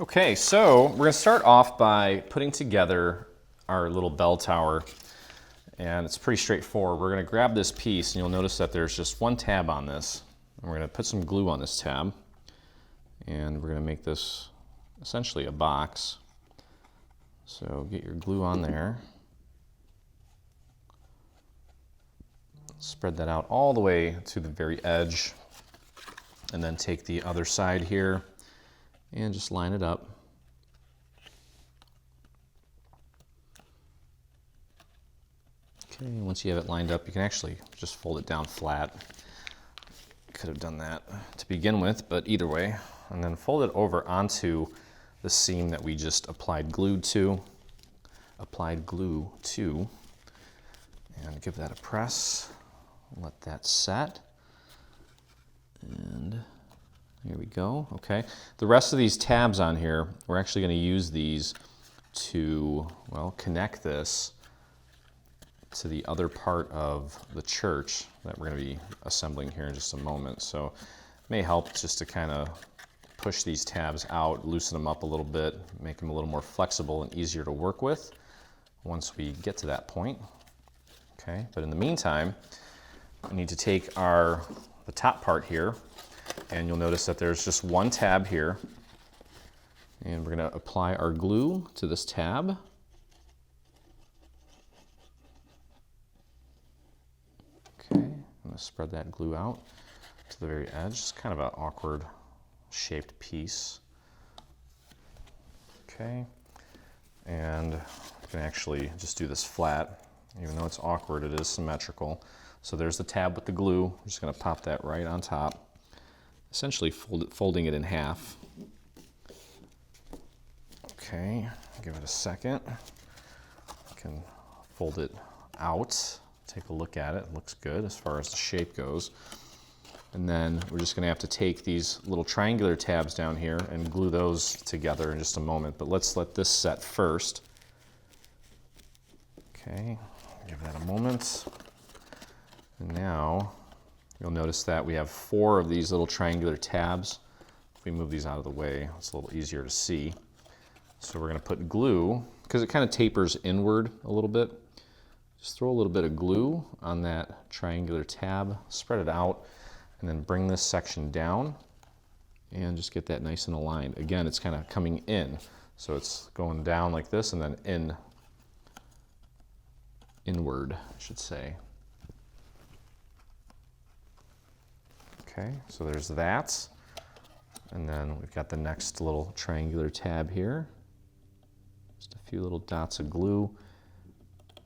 Okay, so we're gonna start off by putting together our little bell tower, and it's pretty straightforward. We're gonna grab this piece, and you'll notice that there's just one tab on this, and we're gonna put some glue on this tab, and we're gonna make this essentially a box. So get your glue on there. Spread that out all the way to the very edge, and then take the other side here and just line it up. Okay, once you have it lined up, you can actually just fold it down flat. Could have done that to begin with, but either way. And then fold it over onto the seam that we just applied glue to, and give that a press. Let that set. And here we go. Okay. The rest of these tabs on here, we're actually going to use these to, well, connect this to the other part of the church that we're going to be assembling here in just a moment. So it may help just to kind of push these tabs out, loosen them up a little bit, make them a little more flexible and easier to work with once we get to that point. Okay, but in the meantime, we need to take the top part here, and you'll notice that there's just one tab here, and we're going to apply our glue to this tab. Okay, I'm going to spread that glue out to the very edge. It's kind of an awkward shaped piece. Okay, and you can actually just do this flat. Even though it's awkward, it is symmetrical. So there's the tab with the glue. I'm just going to pop that right on top, essentially folding it in half. Okay, give it a second. I can fold it out, take a look at it. It looks good as far as the shape goes. And then we're just going to have to take these little triangular tabs down here and glue those together in just a moment. But let's let this set first. Okay, give that a moment. And now you'll notice that we have 4 of these little triangular tabs. If we move these out of the way, it's a little easier to see. So we're going to put glue, because it kind of tapers inward a little bit. Just throw a little bit of glue on that triangular tab, spread it out, and then bring this section down and just get that nice and aligned. Again, it's kind of coming in. So it's going down like this and then inward, I should say. Okay, so there's that. And then we've got the next little triangular tab here. Just a few little dots of glue.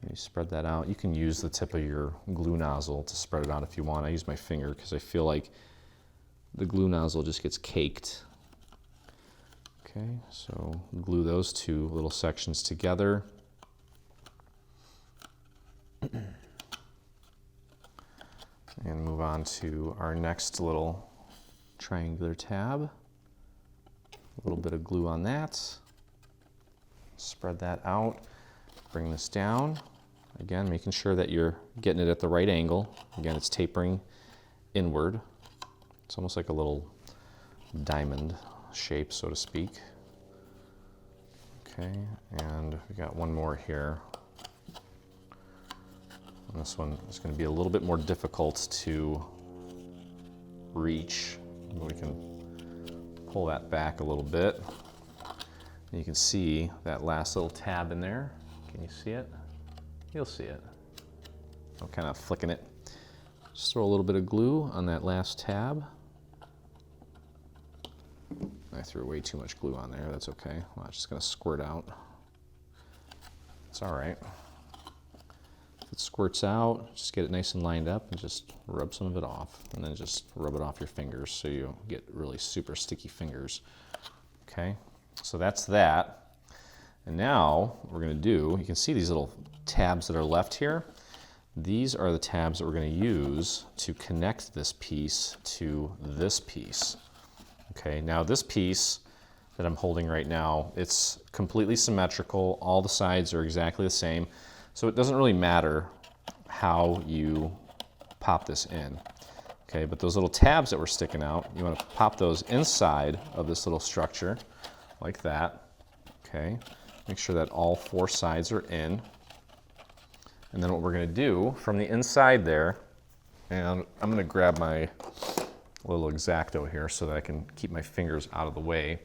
You spread that out. You can use the tip of your glue nozzle to spread it out if you want. I use my finger because I feel like the glue nozzle just gets caked. Okay, so glue those 2 little sections together. And move on to our next little triangular tab. A little bit of glue on that. Spread that out. Bring this down. Again, making sure that you're getting it at the right angle. Again, it's tapering inward. It's almost like a little diamond shape, so to speak. Okay, and we got one more here. And this one is going to be a little bit more difficult to reach. We can pull that back a little bit. And you can see that last little tab in there. Can you see it? You'll see it. I'm kind of flicking it. Just throw a little bit of glue on that last tab. I threw way too much glue on there. That's okay. Well, it's just going to squirt out. It's all right. If it squirts out, just get it nice and lined up and just rub some of it off. And then just rub it off your fingers so you don't get really super sticky fingers. Okay, so that's that. And now what we're going to do, you can see these little tabs that are left here. These are the tabs that we're going to use to connect this piece to this piece. Okay, now this piece that I'm holding right now. It's completely symmetrical. All the sides are exactly the same. So it doesn't really matter how you pop this in. Okay, but those little tabs that were sticking out, you want to pop those inside of this little structure like that. Okay, make sure that all 4 sides are in. And then what we're going to do from the inside there, and I'm going to grab my little X-Acto here so that I can keep my fingers out of the way.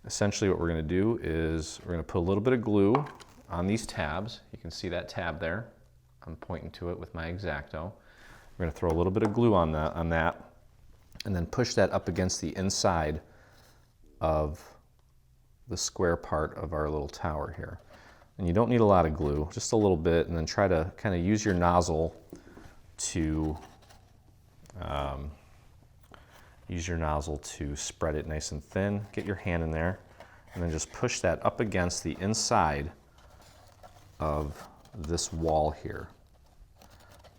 Essentially what we're going to do is we're going to put a little bit of glue on these tabs. You can see that tab there. I'm pointing to it with my X-Acto. We're going to throw a little bit of glue on that, and then push that up against the inside of the square part of our little tower here. And you don't need a lot of glue, just a little bit, and then try to kind of use your nozzle to spread it nice and thin. Get your hand in there, and then just push that up against the inside of this wall here.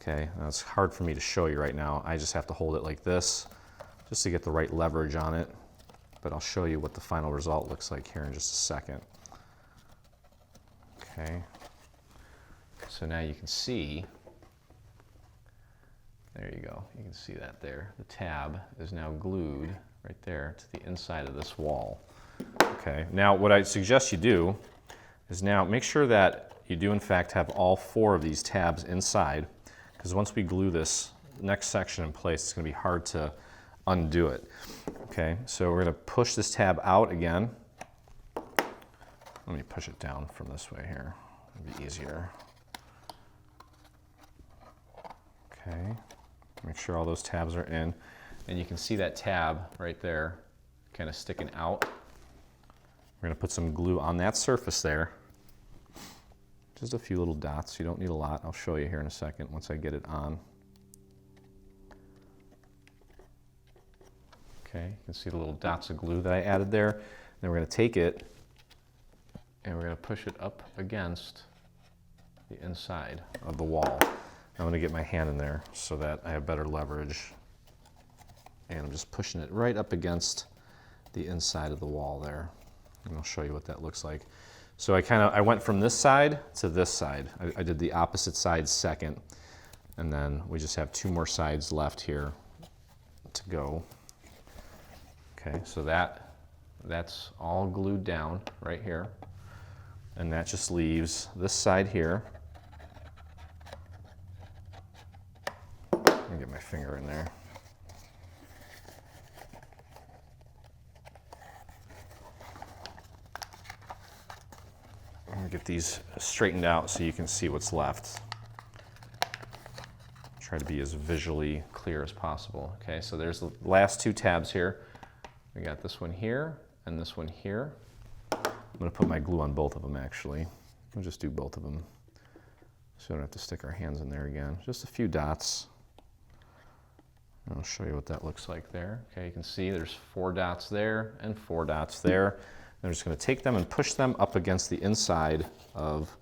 Okay, now it's hard for me to show you right now. I just have to hold it like this just to get the right leverage on it, but I'll show you what the final result looks like here in just a second. Okay, so now you can see, there you go, you can see that there. The tab is now glued right there to the inside of this wall. Okay, now what I suggest you do is now make sure that you do in fact have all 4 of these tabs inside, because once we glue this next section in place, it's going to be hard to undo it. Okay, so we're going to push this tab out again. Let me push it down from this way here. It'll be easier. Okay, make sure all those tabs are in. And you can see that tab right there kind of sticking out. We're going to put some glue on that surface there. Just a few little dots. You don't need a lot. I'll show you here in a second once I get it on. Okay, you can see the little dots of glue that I added there. Then we're going to take it and we're going to push it up against the inside of the wall. I'm going to get my hand in there so that I have better leverage. And I'm just pushing it right up against the inside of the wall there. And I'll show you what that looks like. So I went from this side to this side. I did the opposite side second. And then we just have 2 more sides left here to go. Okay, so that's all glued down right here. And that just leaves this side here. Let me get my finger in there. I'm gonna get these straightened out so you can see what's left. Try to be as visually clear as possible. Okay, so there's the last 2 tabs here. We got this one here and this one here. I'm going to put my glue on both of them actually. We'll just do both of them so we don't have to stick our hands in there again. Just a few dots. I'll show you what that looks like there. Okay, you can see there's 4 dots there and 4 dots there. And I'm just going to take them and push them up against the inside of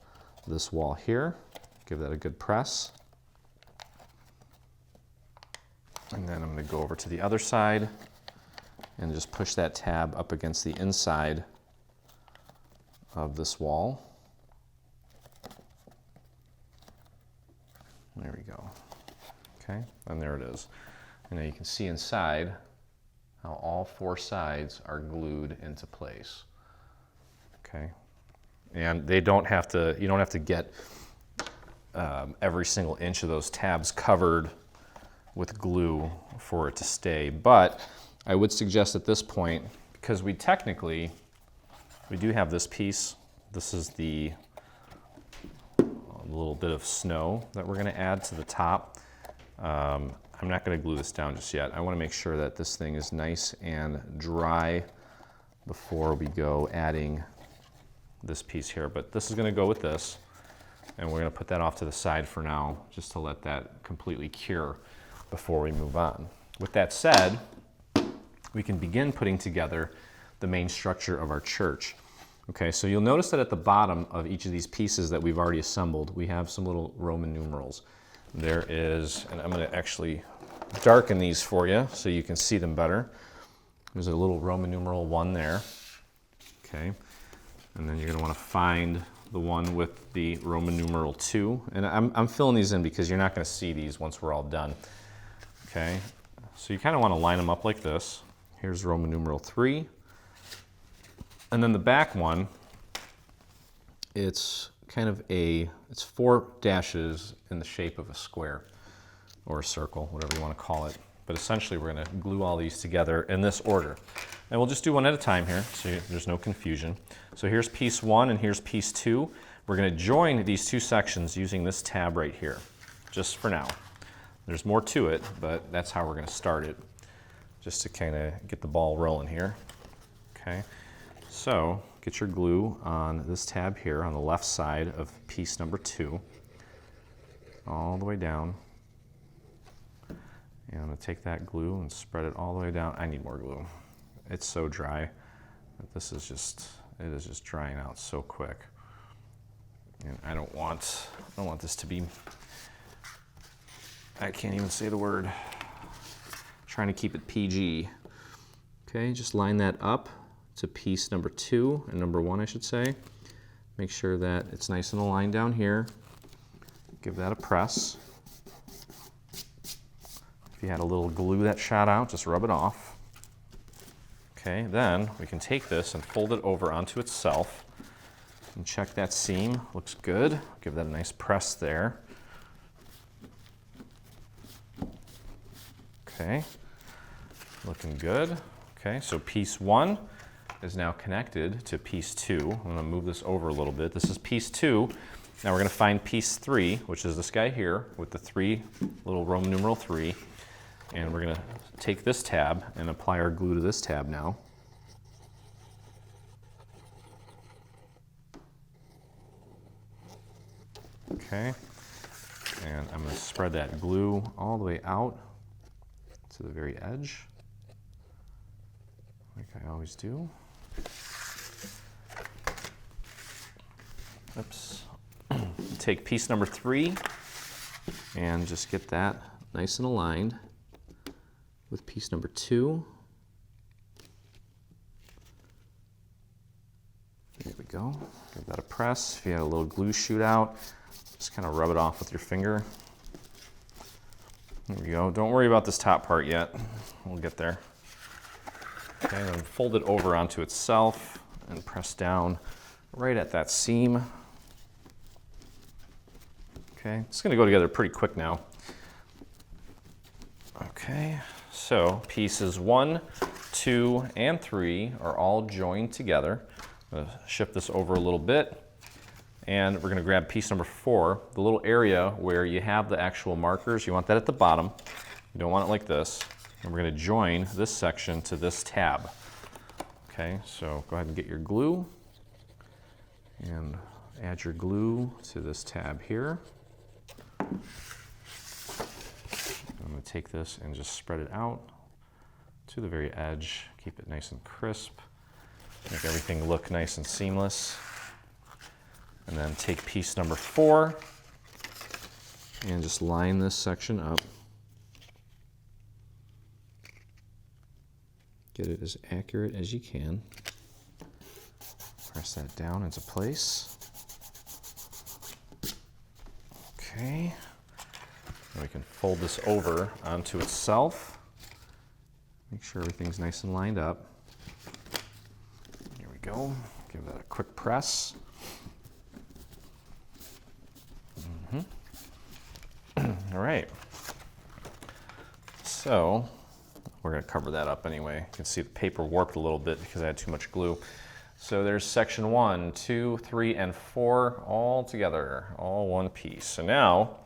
this wall here. Give that a good press. And then I'm going to go over to the other side and just push that tab up against the inside of this wall. There we go. Okay, and there it is. And now you can see inside how all 4 sides are glued into place. Okay, and they don't have to. You don't have to get every single inch of those tabs covered with glue for it to stay. But I would suggest at this point, because we do have this piece. This is the little bit of snow that we're going to add to the top. I'm not going to glue this down just yet. I want to make sure that this thing is nice and dry before we go adding this piece here. But this is going to go with this, and we're going to put that off to the side for now, just to let that completely cure before we move on. With that said, we can begin putting together the main structure of our church. Okay, so you'll notice that at the bottom of each of these pieces that we've already assembled, we have some little Roman numerals. There is, and I'm going to actually darken these for you so you can see them better. There's a little Roman numeral 1 there. okay? And then you're gonna wanna find the one with the Roman numeral 2. And I'm filling these in because you're not gonna see these once we're all done, okay? So you kinda wanna line them up like this. Here's Roman numeral 3. And then the back one, it's kind of it's 4 dashes in the shape of a square or a circle, whatever you wanna call it. But essentially we're gonna glue all these together in this order. And we'll just do one at a time here, so there's no confusion. So here's piece 1 and here's piece 2. We're gonna join these 2 sections using this tab right here, just for now. There's more to it, but that's how we're gonna start it, just to kinda get the ball rolling here, okay? So get your glue on this tab here on the left side of piece number 2, all the way down. And I'm gonna take that glue and spread it all the way down. I need more glue. It's so dry that it is just drying out so quick. And I don't want this to be, I can't even say the word. Trying to keep it PG. Okay, just line that up to piece number 2, and number 1, I should say. Make sure that it's nice and aligned down here. Give that a press. If you had a little glue that shot out, just rub it off. Okay, then we can take this and fold it over onto itself and check that seam. Looks good. Give that a nice press there. Okay, looking good. Okay, so piece 1 is now connected to piece 2. I'm gonna move this over a little bit. This is piece 2. Now we're gonna find piece 3, which is this guy here with the 3, little Roman numeral 3. And we're gonna take this tab and apply our glue to this tab now. Okay, and I'm gonna spread that glue all the way out to the very edge, like I always do. Oops. Take piece number 3 and just get that nice and aligned with piece number 2. There we go. Give that a press. If you had a little glue shoot out, just kind of rub it off with your finger. There we go. Don't worry about this top part yet. We'll get there. Okay, then fold it over onto itself and press down right at that seam. Okay, it's going to go together pretty quick now. Okay, so pieces 1, 2, and 3 are all joined together. I'm going to shift this over a little bit, and we're going to grab piece number 4, the little area where you have the actual markers. You want that at the bottom. You don't want it like this. And we're going to join this section to this tab. Okay, so go ahead and get your glue and add your glue to this tab here. I'm going to take this and just spread it out to the very edge. Keep it nice and crisp. Make everything look nice and seamless. And then take piece number 4 and just line this section up. Get it as accurate as you can. Press that down into place. Okay. And we can fold this over onto itself. Make sure everything's nice and lined up. Here we go. Give that a quick press. All right. So we're going to cover that up anyway. You can see the paper warped a little bit because I had too much glue. So there's section 1, 2, 3, and 4 all together, all one piece. So now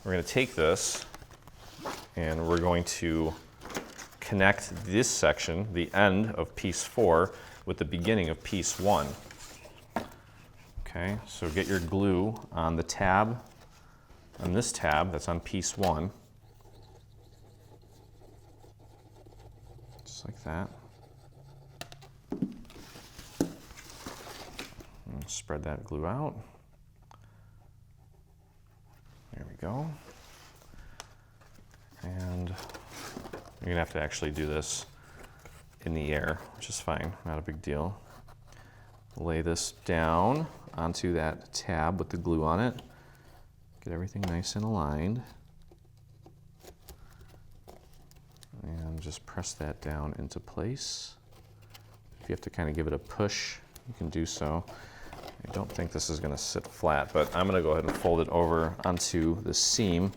we're going to take this and we're going to connect this section, the end of piece 4, with the beginning of piece 1. Okay, so get your glue on the tab, on this tab that's on piece 1. Just like that. And spread that glue out. There we go. And you're gonna have to actually do this in the air, which is fine, not a big deal. lay this down onto that tab with the glue on it. Get everything nice and aligned. And just press that down into place. If you have to kind of give it a push, you can do so. I don't think this is going to sit flat, but I'm going to go ahead and fold it over onto the seam.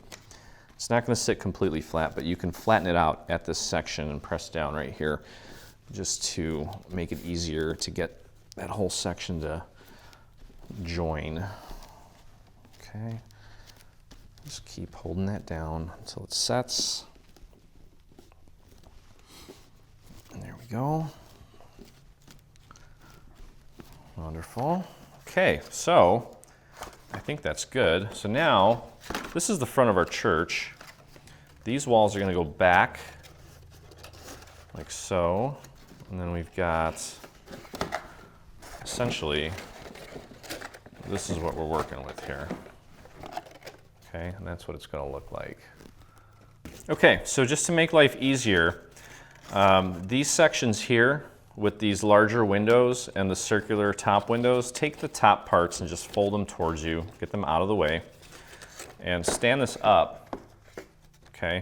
It's not going to sit completely flat, but you can flatten it out at this section and press down right here just to make it easier to get that whole section to join. Okay, just keep holding that down until it sets. And there we go. Wonderful. Okay, so I think that's good. So now, this is the front of our church. These walls are going to go back like so. And then we've got, essentially, this is what we're working with here. Okay, and that's what it's going to look like. Okay, so just to make life easier, these sections here with these larger windows and the circular top windows, take the top parts and just fold them towards you, get them out of the way, and stand this up, okay?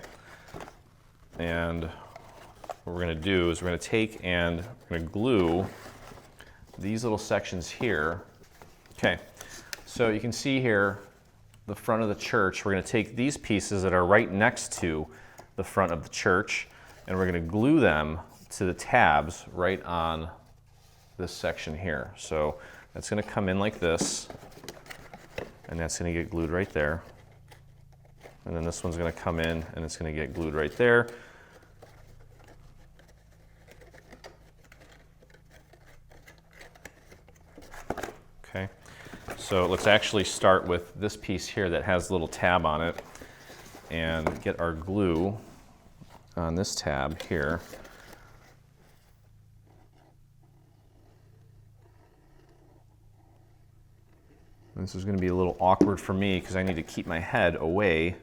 And what we're gonna do is we're gonna take and we're gonna glue these little sections here. Okay, so you can see here, the front of the church, we're gonna take these pieces that are right next to the front of the church, and we're gonna glue them to the tabs right on this section here. So that's going to come in like this, and that's going to get glued right there. And then this one's going to come in and it's going to get glued right there. Okay, so let's actually start with this piece here that has a little tab on it and get our glue on this tab here. This is going to be a little awkward for me because I need to keep my head away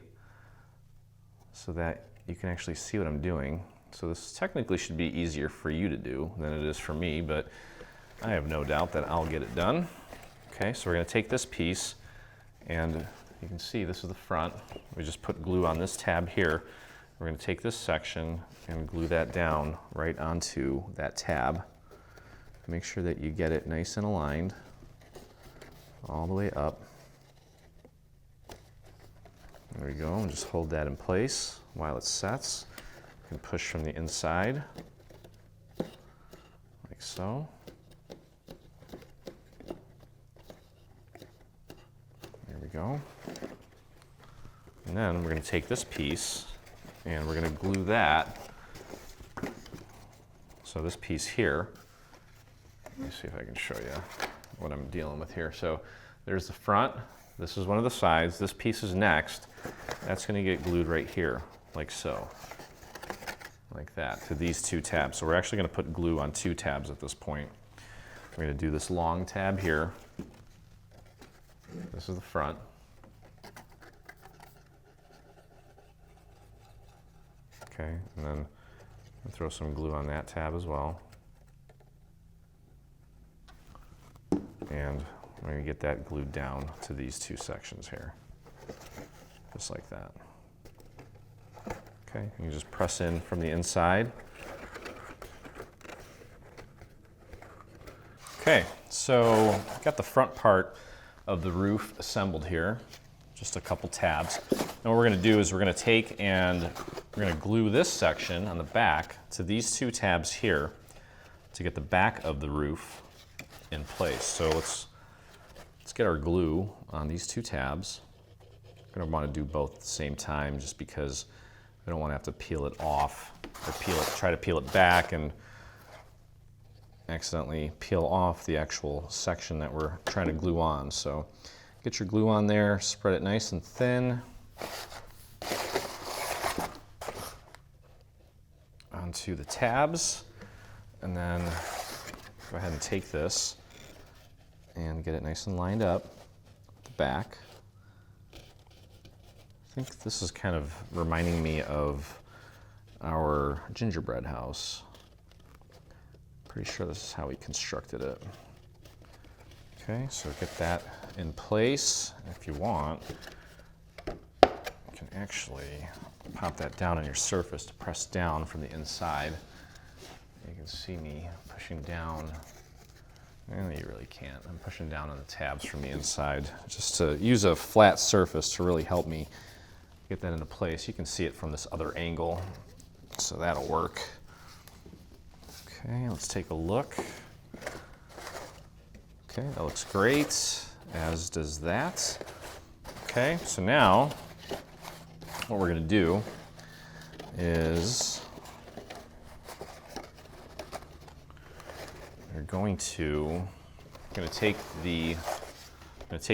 so that you can actually see what I'm doing. So this technically should be easier for you to do than it is for me, but I have no doubt that I'll get it done. Okay, so we're going to take this piece, and you can see this is the front. We just put glue on this tab here. We're going to take this section and glue that down right onto that tab. Make sure that you get it nice and aligned all the way up. There we go, and just hold that in place while it sets. You can push from the inside, like so. There we go. And then we're going to take this piece and we're going to glue that. So this piece here, let me see if I can show you what I'm dealing with here. So there's the front, this is one of the sides, this piece is next. That's going to get glued right here, like so. Like that, to these two tabs. So we're actually going to put glue on two tabs at this point. We're going to do this long tab here. This is the front. Okay, and then I'll throw some glue on that tab as well. And we're going to get that glued down to these two sections here, just like that. Okay, you can just press in from the inside. Okay, so I've got the front part of the roof assembled here, just a couple tabs. And what we're going to do is we're going to take and we're going to glue this section on the back to these two tabs here to get the back of the roof in place. So let's get our glue on these two tabs. We're going to want to do both at the same time just because we don't want to have to peel it off or try to peel it back and accidentally peel off the actual section that we're trying to glue on. So get your glue on there, spread it nice and thin onto the tabs, and then go ahead and take this and get it nice and lined up at the back. I think this is kind of reminding me of our gingerbread house. Pretty sure this is how we constructed it. Okay, so get that in place. If you want, you can actually pop that down on your surface to press down from the inside. You can see me pushing down, and you really can't. I'm pushing down on the tabs from the inside just to use a flat surface to really help me get that into place. You can see it from this other angle, so that'll work. Okay, let's take a look. Okay, that looks great, as does that. Okay, so now what we're going to do is we're going to take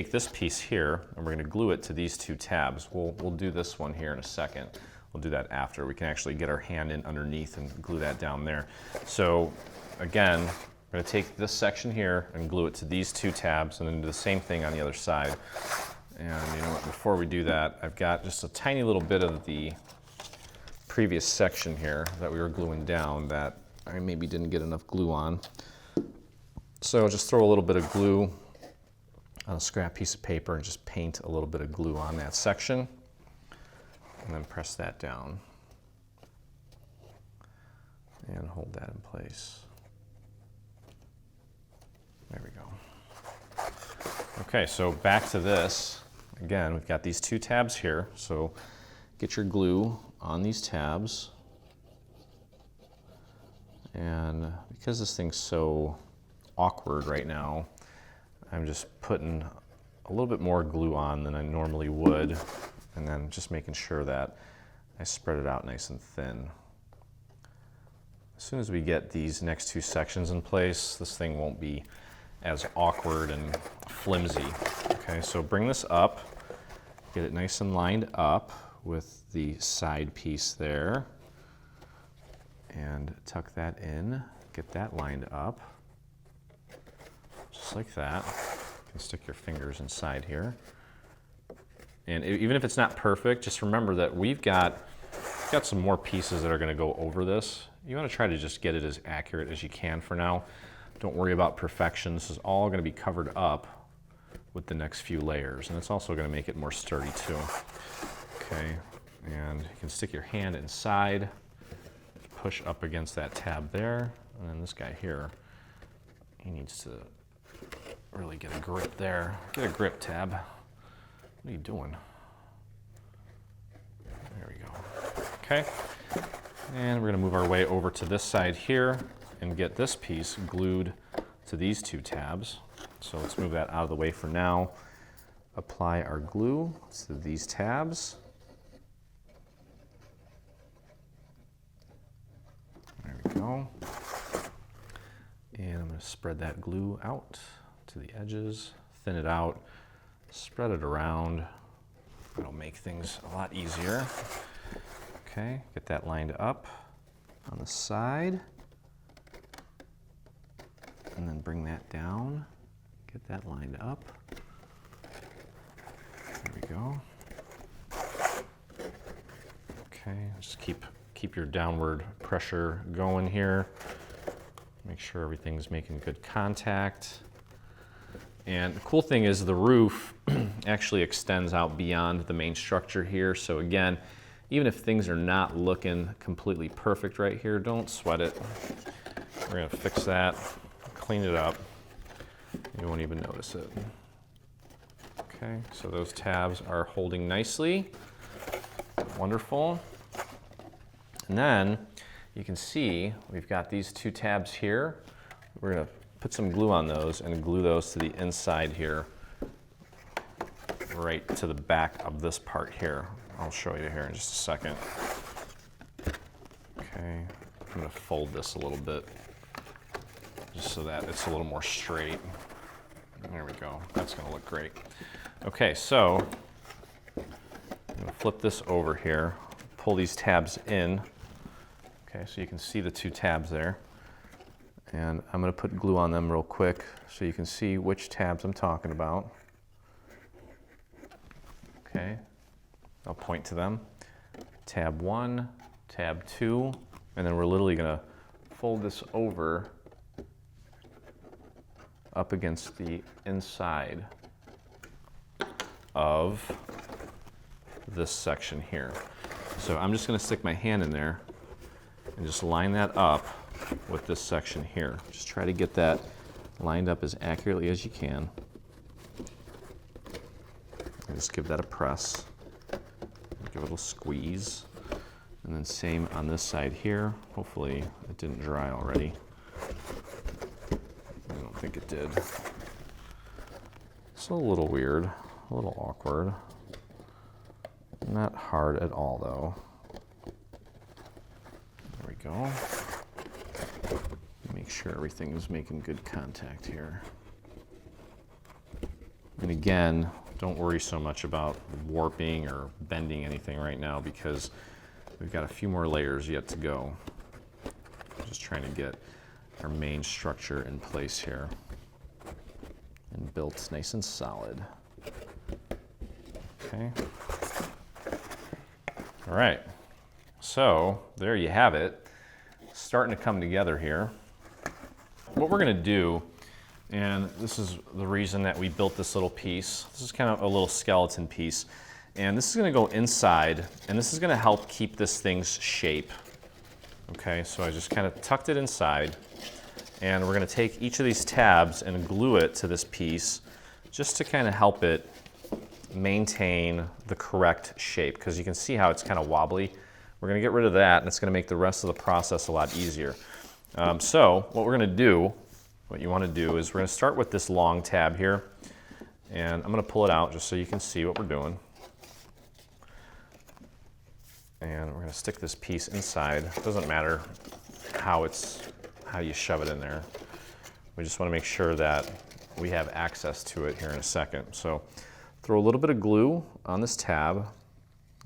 this piece here and we're going to glue it to these two tabs. We'll do this one here in a second. We'll do that after. We can actually get our hand in underneath and glue that down there. So again, we're going to take this section here and glue it to these two tabs and then do the same thing on the other side. And you know what, before we do that, I've got just a tiny little bit of the previous section here that we were gluing down that I maybe didn't get enough glue on. So just throw a little bit of glue on a scrap piece of paper and just paint a little bit of glue on that section and then press that down and hold that in place. There we go. Okay, so back to this. Again, we've got these two tabs here, so get your glue on these tabs. And because this thing's so awkward right now, I'm just putting a little bit more glue on than I normally would, and then just making sure that I spread it out nice and thin. As soon as we get these next two sections in place, this thing won't be as awkward and flimsy. Okay, so bring this up, get it nice and lined up with the side piece there, and tuck that in, get that lined up, just like that. You can stick your fingers inside here. And even if it's not perfect, just remember that we've got some more pieces that are going to go over this. You want to try to just get it as accurate as you can for now. Don't worry about perfection. This is all going to be covered up with the next few layers, and it's also going to make it more sturdy too. Okay, and you can stick your hand inside, push up against that tab there, and then this guy here, he needs to really get a grip there. Get a grip, tab. What are you doing? There we go. Okay, and we're going to move our way over to this side here and get this piece glued to these two tabs. So let's move that out of the way for now. Apply our glue to these tabs. There we go. And I'm going to spread that glue out to the edges, thin it out, spread it around. It'll make things a lot easier. Okay, get that lined up on the side. And then bring that down, get that lined up. There we go. Okay, just keep your downward pressure going here. Make sure everything's making good contact. And the cool thing is the roof actually extends out beyond the main structure here. So again, even if things are not looking completely perfect right here, don't sweat it. We're gonna fix that. Clean it up, you won't even notice it. Okay, so those tabs are holding nicely. Wonderful. And then you can see we've got these two tabs here. We're going to put some glue on those and glue those to the inside here, right to the back of this part here. I'll show you here in just a second. Okay, I'm going to fold this a little bit, just so that it's a little more straight. There we go. That's going to look great. Okay, so I'm going to flip this over here, pull these tabs in. Okay, so you can see the two tabs there. And I'm going to put glue on them real quick so you can see which tabs I'm talking about. Okay, I'll point to them. Tab 1, tab 2, and then we're literally going to fold this over up against the inside of this section here. So I'm just going to stick my hand in there and just line that up with this section here. Just try to get that lined up as accurately as you can. And just give that a press. Give it a little squeeze. And then same on this side here. Hopefully it didn't dry already. I don't think it did. It's a little weird, a little awkward. Not hard at all though. There we go. Make sure everything is making good contact here. And again, don't worry so much about warping or bending anything right now because we've got a few more layers yet to go. Just trying to get our main structure in place here and built nice and solid. Okay. All right. So there you have it. Starting to come together here. What we're going to do, and this is the reason that we built this little piece. This is kind of a little skeleton piece. And this is going to go inside, and this is going to help keep this thing's shape. Okay, so I just kind of tucked it inside, and we're going to take each of these tabs and glue it to this piece just to kind of help it maintain the correct shape, because you can see how it's kind of wobbly. We're going to get rid of that, and it's going to make the rest of the process a lot easier. So what we're going to do, what you want to do is we're going to start with this long tab here, and I'm going to pull it out just so you can see what we're doing. And we're going to stick this piece inside. It doesn't matter how you shove it in there. We just want to make sure that we have access to it here in a second. So throw a little bit of glue on this tab.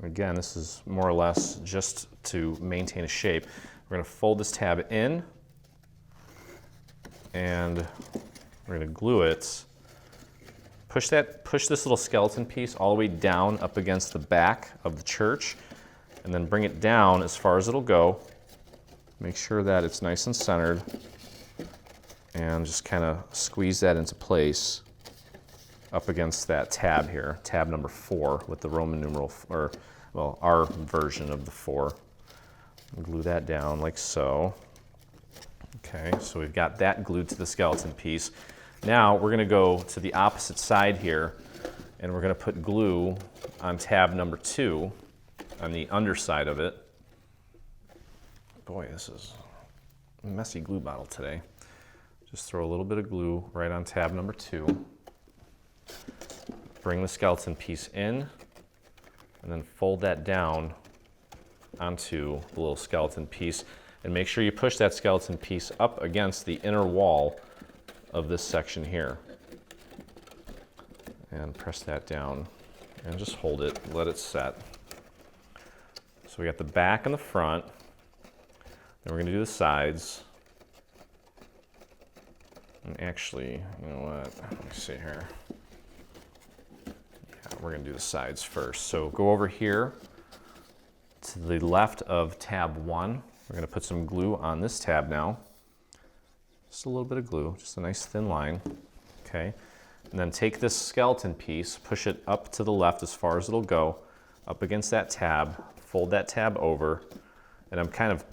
Again, this is more or less just to maintain a shape. We're going to fold this tab in, and we're going to glue it. Push this little skeleton piece all the way down up against the back of the church, and then bring it down as far as it'll go. Make sure that it's nice and centered, and just kind of squeeze that into place up against that tab here, tab number 4 with the Roman numeral, or well, our version of the 4. Glue that down like so. Okay, so we've got that glued to the skeleton piece. Now we're going to go to the opposite side here, and we're going to put glue on tab number 2 on the underside of it. Boy, this is a messy glue bottle today. Just throw a little bit of glue right on tab number 2. Bring the skeleton piece in, and then fold that down onto the little skeleton piece, and make sure you push that skeleton piece up against the inner wall of this section here. And press that down, and just hold it, let it set. So we got the back and the front, then we're going to do the sides. And actually, you know what, let me see here. Yeah, we're going to do the sides first. So go over here to the left of tab 1. We're going to put some glue on this tab now. Just a little bit of glue, just a nice thin line. Okay. And then take this skeleton piece, push it up to the left as far as it'll go, up against that tab, fold that tab over, and I'm kind of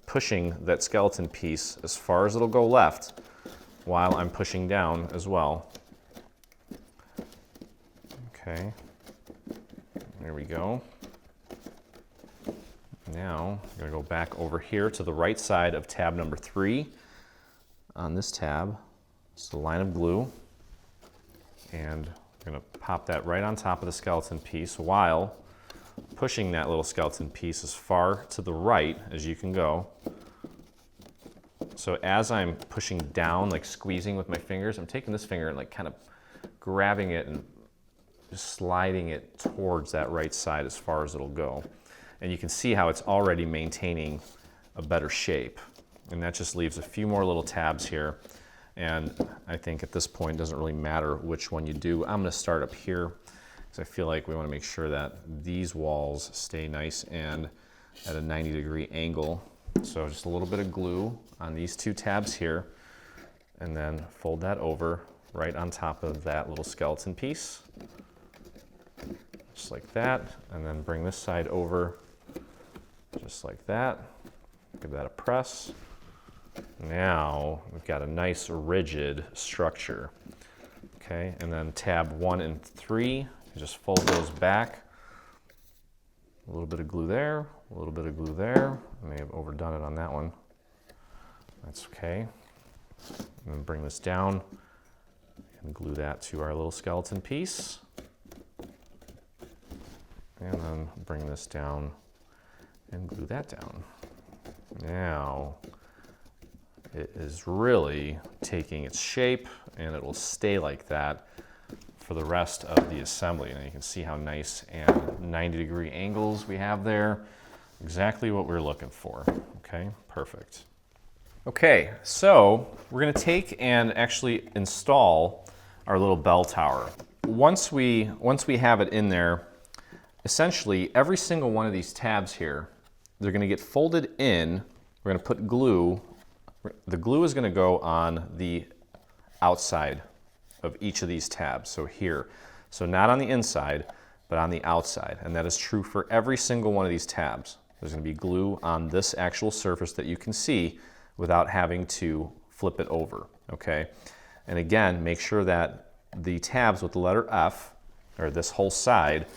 pushing that skeleton piece as far as it'll go left while I'm pushing down as well. Okay, there we go. Now I'm going to go back over here to the right side of tab number 3. On this tab, it's the line of glue, and I'm going to pop that right on top of the skeleton piece while pushing that little skeleton piece as far to the right as you can go. So as I'm pushing down, like squeezing with my fingers, I'm taking this finger and like kind of grabbing it and just sliding it towards that right side as far as it'll go. And you can see how it's already maintaining a better shape. And that just leaves a few more little tabs here. And I think at this point it doesn't really matter which one you do. I'm going to start up here because I feel like we want to make sure that these walls stay nice and at a 90-degree angle. So just a little bit of glue on these 2 tabs here. and then fold that over right on top of that little skeleton piece. Just like that, and then bring this side over just like that. Give that a press. Now we've got a nice rigid structure. Okay, and then tab 1 and 3, just fold those back. A little bit of glue there, a little bit of glue there. I may have overdone it on that one. That's okay. And then bring this down and glue that to our little skeleton piece. And then bring this down and glue that down. Now it is really taking its shape, and it will stay like that for the rest of the assembly. And you can see how nice and 90-degree angles we have there. Exactly what we're looking for. Okay, perfect. Okay, so we're going to take and actually install our little bell tower. Once we have it in there, essentially every single one of these tabs here, they're going to get folded in. We're going to put glue. The glue is going to go on the outside of each of these tabs, so here. So not on the inside, but on the outside. And that is true for every single one of these tabs. There's going to be glue on this actual surface that you can see without having to flip it over, okay? And again, make sure that the tabs with the letter F, or this whole side,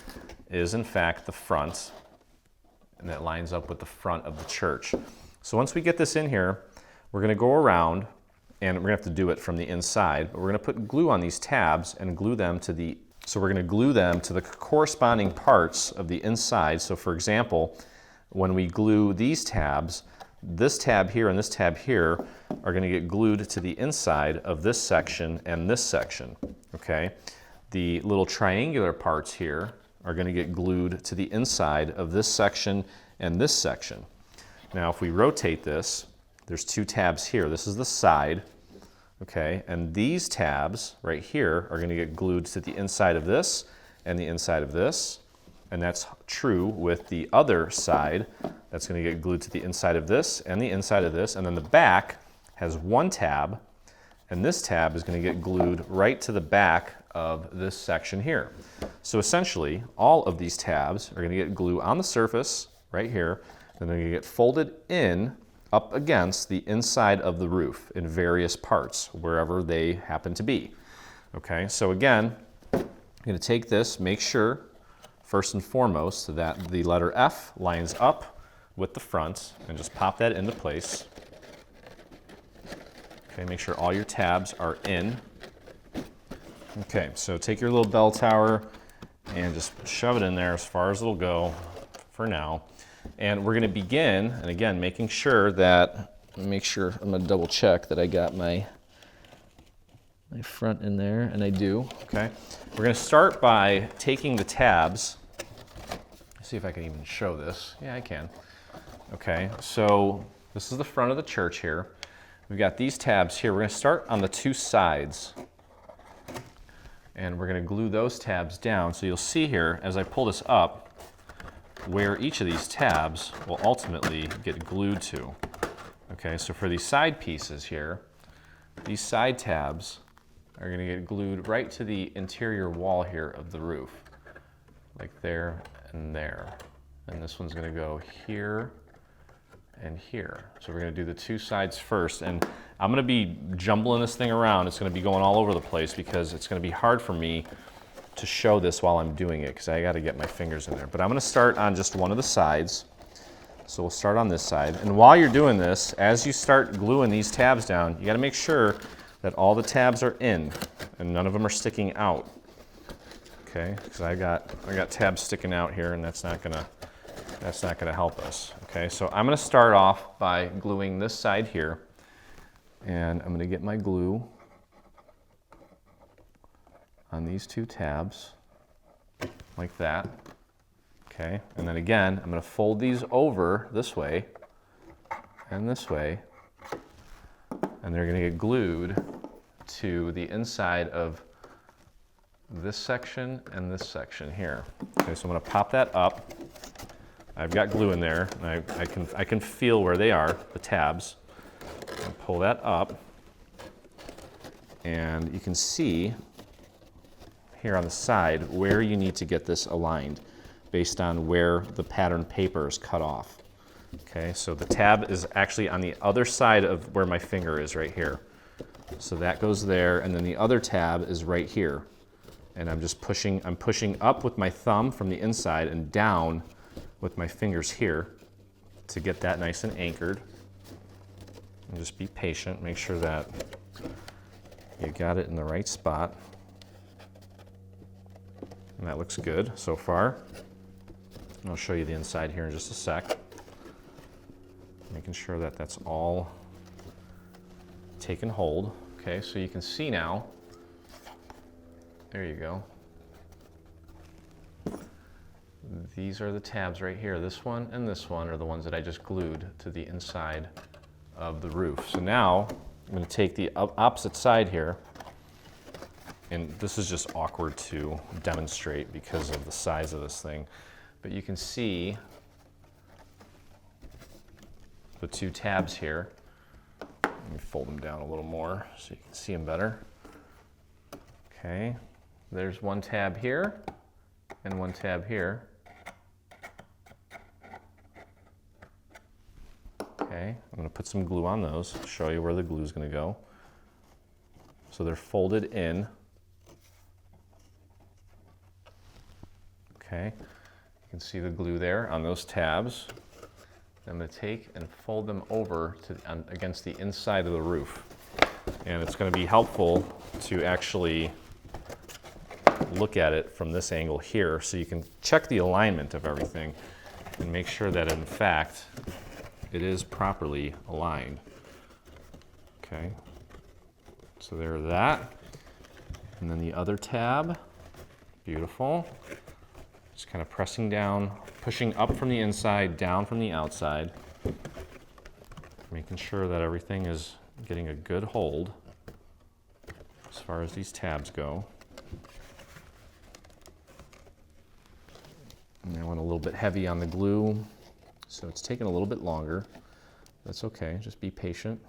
is in fact the front, and that lines up with the front of the church. So once we get this in here, we're going to go around, and we're going to have to do it from the inside, but we're going to put glue on these tabs and glue them to the, so we're going to glue them to the corresponding parts of the inside. So for example, when we glue these tabs, this tab here and this tab here are going to get glued to the inside of this section and this section, okay? The little triangular parts here are going to get glued to the inside of this section and this section. Now if we rotate this, there's two tabs here. This is the side, okay? And these tabs right here are going to get glued to the inside of this and the inside of this. And that's true with the other side. That's going to get glued to the inside of this and the inside of this. And then the back has one tab, and this tab is going to get glued right to the back of this section here. So essentially, all of these tabs are going to get glue on the surface right here, and they're going to get folded in up against the inside of the roof in various parts, wherever they happen to be. Okay, so again, I'm going to take this, make sure, first and foremost, that the letter F lines up with the front, and just pop that into place. Okay, make sure all your tabs are in. Okay, so take your little bell tower and just shove it in there as far as it'll go for now. And we're going to begin, and again, making sure that, I'm going to double check that I got my front in there, and I do, okay? We're going to start by taking the tabs. Let's see if I can even show this. Yeah, I can. Okay, so this is the front of the church here. We've got these tabs here. We're going to start on the two sides, and we're going to glue those tabs down. So you'll see here, as I pull this up, where each of these tabs will ultimately get glued to. Okay, so for these side pieces here, these side tabs are going to get glued right to the interior wall here of the roof, like there and there. And this one's going to go here and here. So we're going to do the two sides first, and I'm going to be jumbling this thing around. It's going to be going all over the place because it's going to be hard for me to show this while I'm doing it because I got to get my fingers in there. But I'm going to start on just one of the sides. So we'll start on this side. And while you're doing this, as you start gluing these tabs down, you got to make sure that all the tabs are in and none of them are sticking out. Okay? Because I got tabs sticking out here, and that's not gonna help us. Okay? So I'm going to start off by gluing this side here, and I'm going to get my glue on these two tabs, like that. Okay, and then again, I'm going to fold these over this way and this way, and they're going to get glued to the inside of this section and this section here. Okay, so I'm going to pop that up. I've got glue in there, and I can feel where they are, the tabs. I'll pull that up. And you can see here on the side where you need to get this aligned based on where the pattern paper is cut off. Okay, so the tab is actually on the other side of where my finger is right here. So that goes there, and then the other tab is right here. And I'm just pushing up with my thumb from the inside and down with my fingers here to get that nice and anchored. And just be patient, make sure that you got it in the right spot. And that looks good so far. And I'll show you the inside here in just a sec. Making sure that that's all taken hold. Okay, so you can see now, there you go. These are the tabs right here. This one and this one are the ones that I just glued to the inside of the roof. So now I'm going to take the opposite side here, and this is just awkward to demonstrate because of the size of this thing, but you can see the two tabs here. Let me fold them down a little more so you can see them better. Okay, there's one tab here and one tab here. Okay, I'm going to put some glue on those, show you where the glue is going to go. So they're folded in. Okay, you can see the glue there on those tabs. I'm going to take and fold them over against the inside of the roof. And it's going to be helpful to actually look at it from this angle here so you can check the alignment of everything and make sure that in fact it is properly aligned. Okay, so there's that. And then the other tab, beautiful. Just kind of pressing down, pushing up from the inside, down from the outside, making sure that everything is getting a good hold as far as these tabs go. And I went a little bit heavy on the glue, so it's taking a little bit longer. That's okay, just be patient.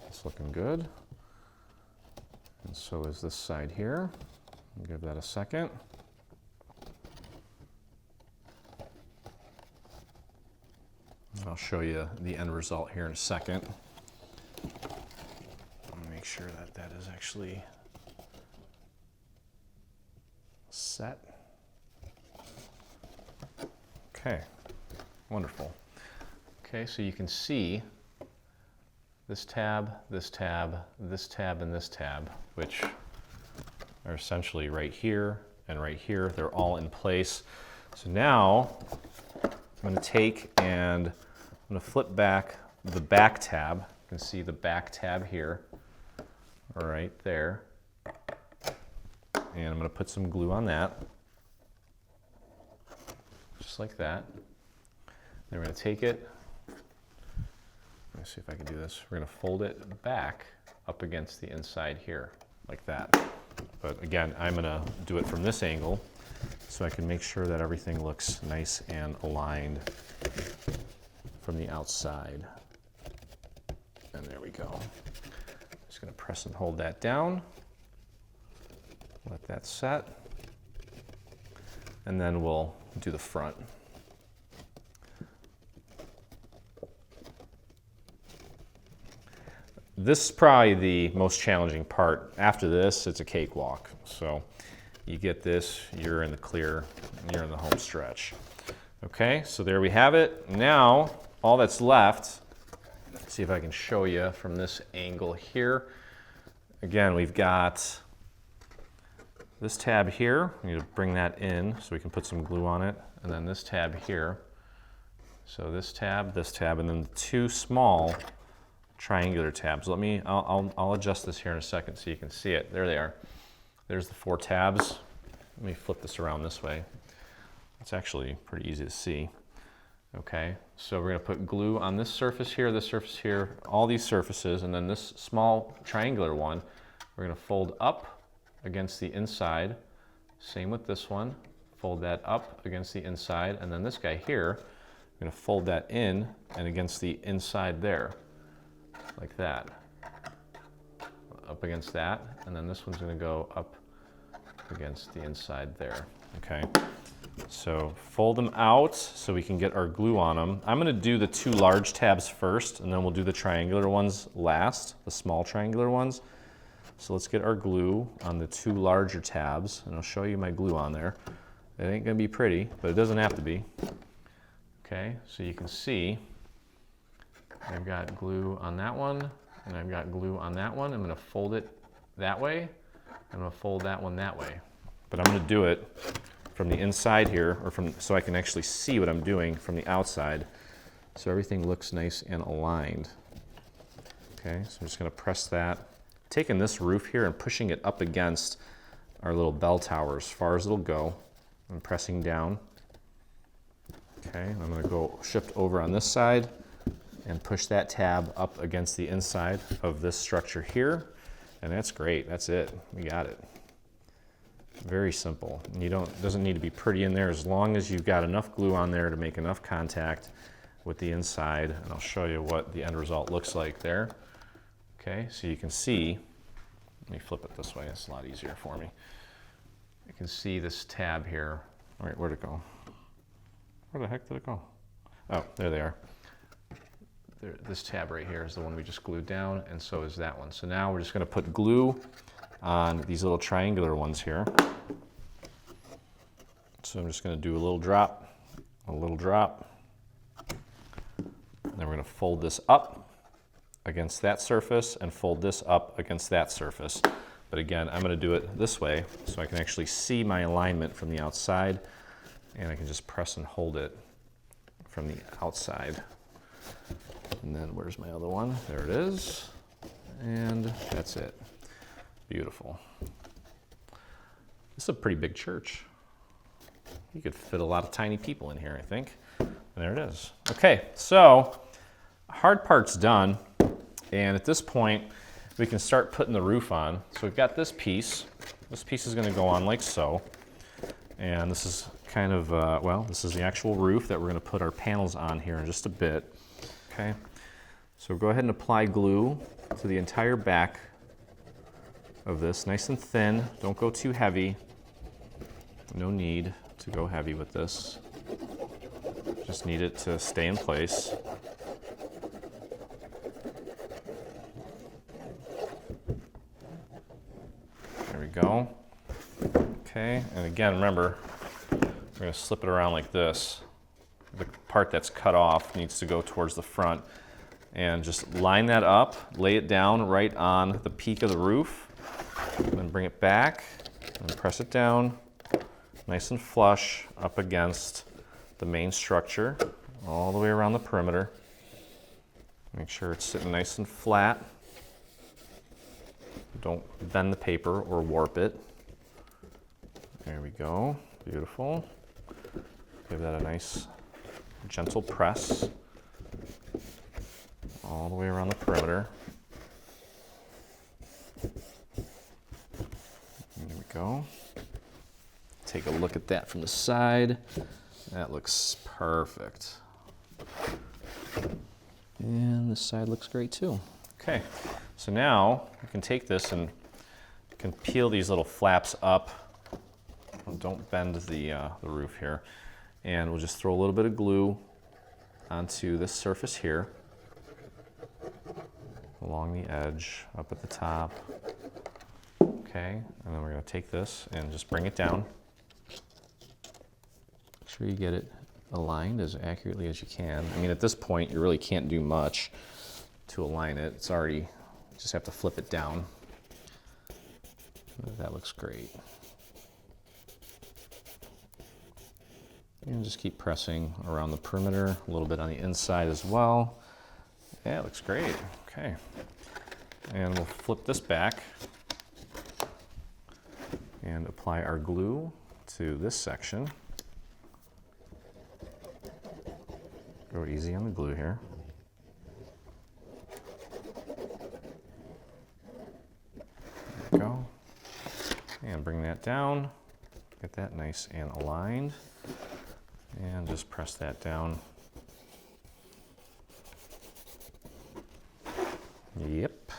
It's looking good. And so is this side here. I'll give that a second. I'll show you the end result here in a second. I'll make sure that that is actually set. Okay, wonderful. Okay, so you can see this tab, this tab, this tab, and this tab, which are essentially right here and right here. They're all in place. So now I'm going to take and I'm going to flip back the back tab. You can see the back tab here, right there. And I'm going to put some glue on that, just like that. Then we're going to take it. Let me see if I can do this. We're going to fold it back up against the inside here, like that. But again, I'm going to do it from this angle so I can make sure that everything looks nice and aligned from the outside. And there we go. Just going to press and hold that down. Let that set. And then we'll do the front. This is probably the most challenging part. After this, it's a cakewalk. So you get this, you're in the clear, you're in the home stretch. Okay, so there we have it. Now, all that's left, let's see if I can show you from this angle here. Again, we've got this tab here. We need to bring that in so we can put some glue on it. And then this tab here. So this tab, and then the two small triangular tabs. I'll adjust this here in a second so you can see it. There they are. There's the four tabs. Let me flip this around this way. It's actually pretty easy to see. Okay, so we're going to put glue on this surface here, all these surfaces, and then this small triangular one, we're going to fold up against the inside. Same with this one. Fold that up against the inside, and then this guy here, we're going to fold that in and against the inside there. like that, up against that, and then this one's going to go up against the inside there. Okay, so fold them out so we can get our glue on them. I'm going to do the two large tabs first, and then we'll do the triangular ones last, the small triangular ones. So let's get our glue on the two larger tabs, and I'll show you my glue on there. It ain't going to be pretty, but it doesn't have to be. Okay, so you can see I've got glue on that one, and I've got glue on that one. I'm going to fold it that way. I'm going to fold that one that way. But I'm going to do it from the inside here, or so I can actually see what I'm doing from the outside, so everything looks nice and aligned. Okay, so I'm just going to press that. Taking this roof here and pushing it up against our little bell tower as far as it'll go. I'm pressing down. Okay, I'm going to go shift over on this side and push that tab up against the inside of this structure here. And that's great. That's it. We got it. Very simple. And doesn't need to be pretty in there as long as you've got enough glue on there to make enough contact with the inside. And I'll show you what the end result looks like there. Okay, so you can see, let me flip it this way. It's a lot easier for me. You can see this tab here. All right, where'd it go? Where the heck did it go? Oh, there they are. This tab right here is the one we just glued down, and so is that one. So now we're just going to put glue on these little triangular ones here. So I'm just going to do a little drop, and then we're going to fold this up against that surface and fold this up against that surface. But again, I'm going to do it this way so I can actually see my alignment from the outside, and I can just press and hold it from the outside. And then where's my other one? There it is. And that's it. Beautiful. This is a pretty big church. You could fit a lot of tiny people in here, I think. And there it is. Okay, so hard part's done. And at this point, we can start putting the roof on. So we've got this piece. This piece is going to go on like so. And this is kind of, this is the actual roof that we're going to put our panels on here in just a bit. Okay, so go ahead and apply glue to the entire back of this, nice and thin. Don't go too heavy. No need to go heavy with this. Just need it to stay in place. There we go. Okay, and again, remember, we're going to slip it around like this. The part that's cut off needs to go towards the front, and just line that up, lay it down right on the peak of the roof, and then bring it back and press it down nice and flush up against the main structure all the way around the perimeter. Make sure it's sitting nice and flat. Don't bend the paper or warp it. There we go. Beautiful. Give that a nice gentle press all the way around the perimeter. There we go. Take a look at that from the side. That looks perfect. And this side looks great too. Okay, so now you can take this and you can peel these little flaps up. Don't bend the roof here. And we'll just throw a little bit of glue onto this surface here, along the edge, up at the top. Okay, and then we're going to take this and just bring it down. Make sure you get it aligned as accurately as you can. I mean, at this point, you really can't do much to align it. It's already, you just have to flip it down. That looks great. And just keep pressing around the perimeter, a little bit on the inside as well. Yeah, it looks great. Okay. And we'll flip this back and apply our glue to this section. Go easy on the glue here. There we go. And bring that down. Get that nice and aligned. And just press that down. Yep.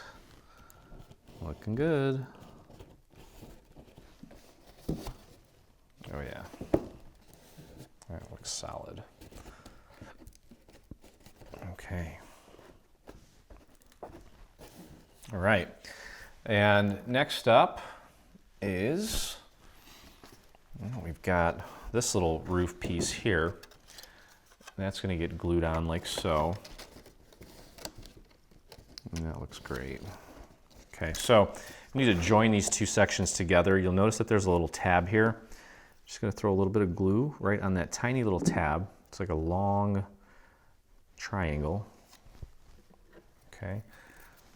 Looking good. Oh yeah. That looks solid. Okay. All right. And next up is, we've got this little roof piece here. That's going to get glued on like so. And that looks great. Okay, so you need to join these two sections together. You'll notice that there's a little tab here. Just going to throw a little bit of glue right on that tiny little tab. It's like a long triangle. Okay,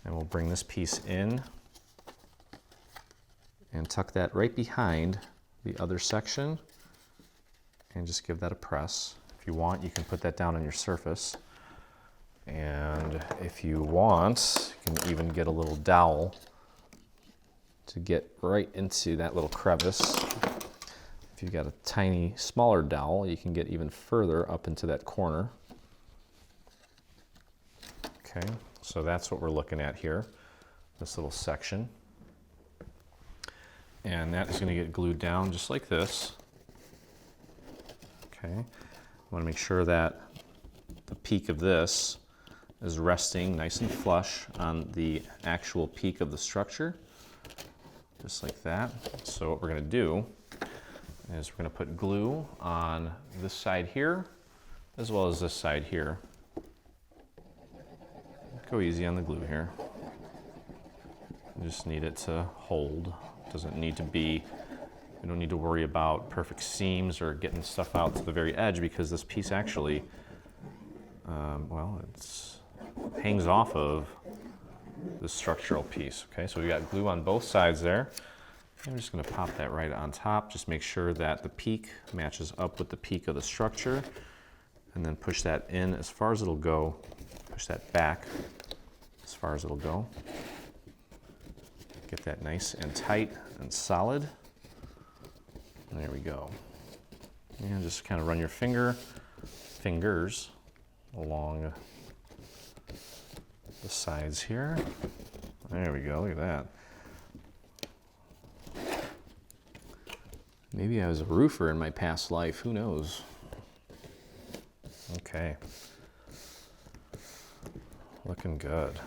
and we'll bring this piece in and tuck that right behind the other section and just give that a press. If you want, you can put that down on your surface. And if you want, you can even get a little dowel to get right into that little crevice. If you've got a tiny, smaller dowel, you can get even further up into that corner. Okay, so that's what we're looking at here, this little section. And that is going to get glued down just like this. Okay, I want to make sure that the peak of this is resting nice and flush on the actual peak of the structure, just like that. So what we're going to do is we're going to put glue on this side here, as well as this side here. Go easy on the glue here. You just need it to hold. Doesn't need to be, we don't need to worry about perfect seams or getting stuff out to the very edge, because this piece actually, well, it's hangs off of the structural piece. Okay, so we got glue on both sides there. I'm just going to pop that right on top. Just make sure that the peak matches up with the peak of the structure, and then push that in as far as it'll go. Push that back as far as it'll go. Get that nice and tight and solid. There we go. And just kind of run your fingers along the sides here. There we go, look at that. Maybe I was a roofer in my past life, who knows? Okay. Looking good.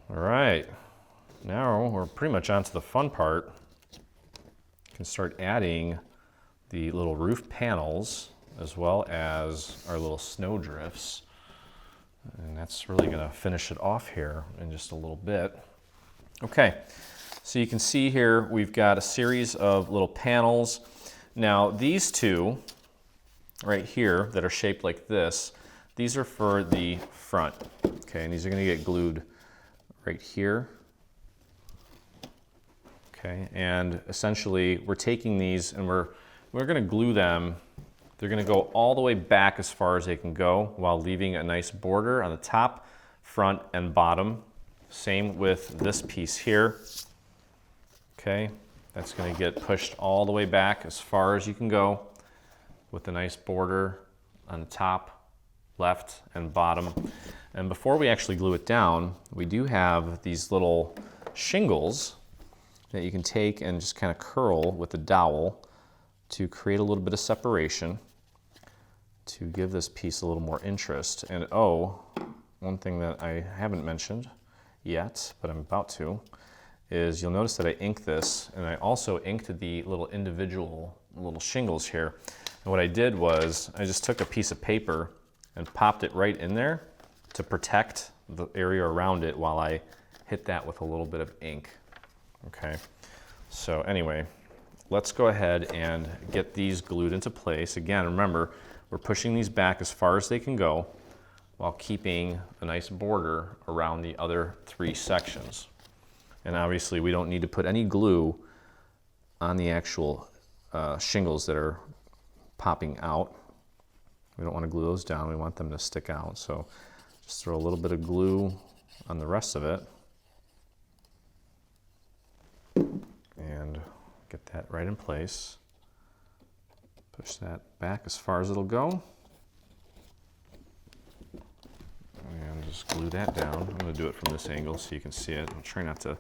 All right, now we're pretty much on to the fun part. You can start adding the little roof panels as well as our little snow drifts. And that's really gonna finish it off here in just a little bit. Okay, so you can see here we've got a series of little panels. Now these two right here that are shaped like this, these are for the front. Okay, and these are gonna get glued right here. Okay, and essentially we're taking these and we're gonna glue them. They're gonna go all the way back as far as they can go while leaving a nice border on the top, front, and bottom. Same with this piece here. Okay, that's gonna get pushed all the way back as far as you can go with a nice border on the top, left, and bottom. And before we actually glue it down, we do have these little shingles that you can take and just kind of curl with the dowel to create a little bit of separation to give this piece a little more interest. And oh, one thing that I haven't mentioned yet, but I'm about to, is you'll notice that I inked this, and I also inked the little individual little shingles here. And what I did was I just took a piece of paper and popped it right in there to protect the area around it while I hit that with a little bit of ink. Okay, so anyway, let's go ahead and get these glued into place. Again, remember, we're pushing these back as far as they can go while keeping a nice border around the other three sections. And obviously we don't need to put any glue on the actual shingles that are popping out. We don't want to glue those down, we want them to stick out. So just throw a little bit of glue on the rest of it and get that right in place. Push that back as far as it'll go. And just glue that down. I'm going to do it from this angle so you can see it. I'm trying not to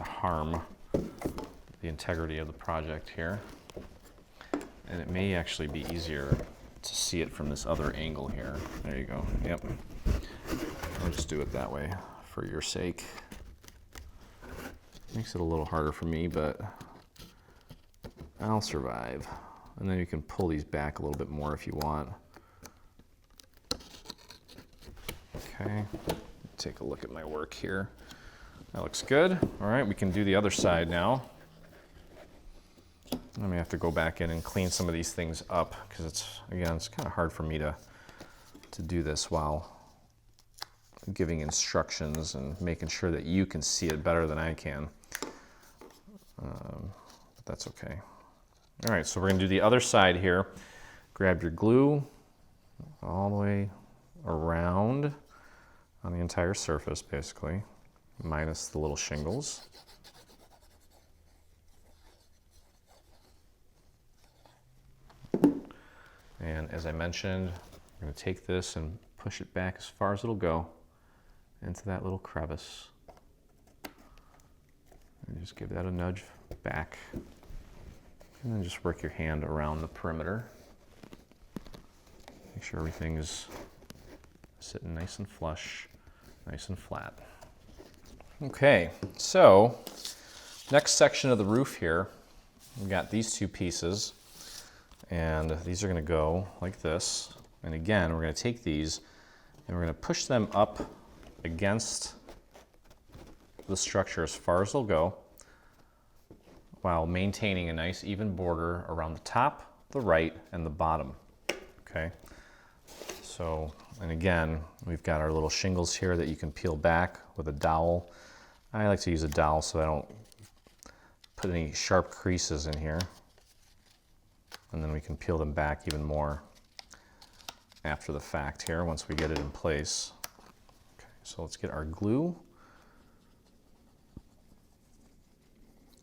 harm the integrity of the project here. And it may actually be easier to see it from this other angle here. There you go. Yep. I'll just do it that way for your sake. Makes it a little harder for me, but I'll survive. And then you can pull these back a little bit more if you want. Okay, take a look at my work here. That looks good. All right, we can do the other side now. I may have to go back in and clean some of these things up because it's kind of hard for me to do this while giving instructions and making sure that you can see it better than I can. But that's okay. All right, so we're gonna do the other side here. Grab your glue all the way around on the entire surface, basically, minus the little shingles. And as I mentioned, I'm going to take this and push it back as far as it'll go into that little crevice. And just give that a nudge back. And then just work your hand around the perimeter. Make sure everything is sitting nice and flush, nice and flat. Okay, so next section of the roof here, we've got these two pieces. And these are going to go like this. And again, we're going to take these and we're going to push them up against the structure as far as they'll go, while maintaining a nice even border around the top, the right, and the bottom. Okay. So, and again, we've got our little shingles here that you can peel back with a dowel. I like to use a dowel so I don't put any sharp creases in here. And then we can peel them back even more after the fact here once we get it in place. Okay, so let's get our glue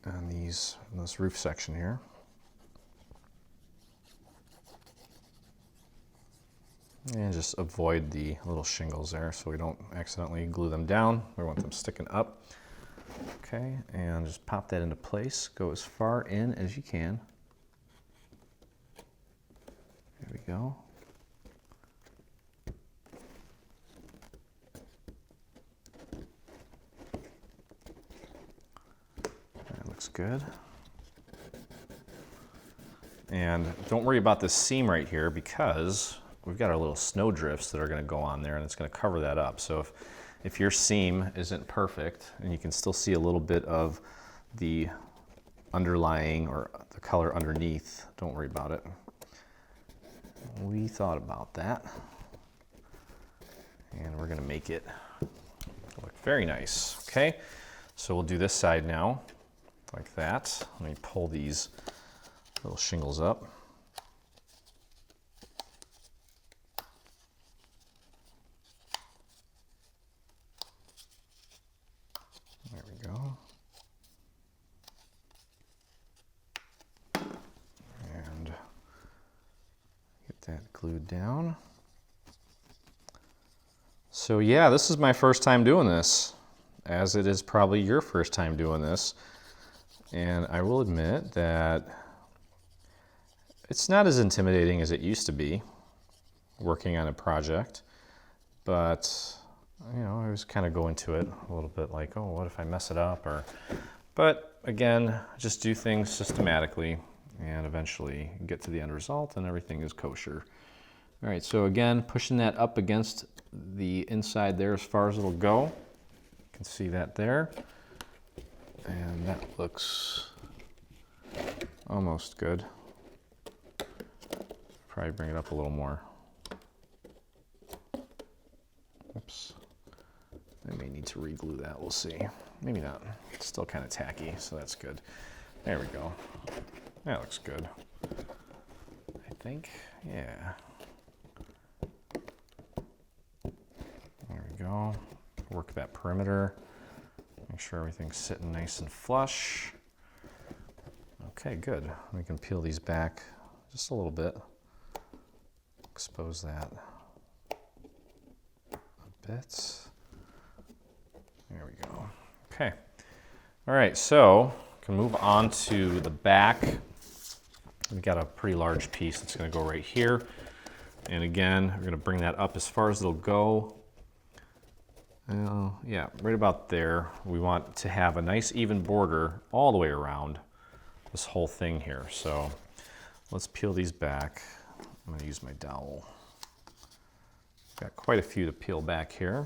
on this roof section here. And just avoid the little shingles there so we don't accidentally glue them down. We want them sticking up. Okay, and just pop that into place. Go as far in as you can. There we go. That looks good. And don't worry about this seam right here because we've got our little snow drifts that are going to go on there and it's going to cover that up. So if your seam isn't perfect and you can still see a little bit of the underlying or the color underneath, don't worry about it. We thought about that, and we're going to make it look very nice. Okay, so we'll do this side now, like that. Let me pull these little shingles up. There we go. And get that glued down. So yeah, this is my first time doing this, as it is probably your first time doing this. And I will admit that it's not as intimidating as it used to be working on a project, but you know, I was kind of going to it a little bit like, oh, what if I mess it up? But again, just do things systematically and eventually get to the end result and everything is kosher. All right, so again, pushing that up against the inside there as far as it'll go. You can see that there. And that looks almost good. Probably bring it up a little more. Oops. I may need to re-glue that, we'll see. Maybe not. It's still kind of tacky, so that's good. There we go. That looks good. I think, yeah. There we go. Work that perimeter. Make sure everything's sitting nice and flush. Okay, good. We can peel these back just a little bit. expose that a bit. There we go. Okay. All right, so we can move on to the back. We've got a pretty large piece that's going to go right here. And again, we're going to bring that up as far as it'll go. Yeah, right about there. We want to have a nice even border all the way around this whole thing here. So let's peel these back. I'm going to use my dowel. Got quite a few to peel back here.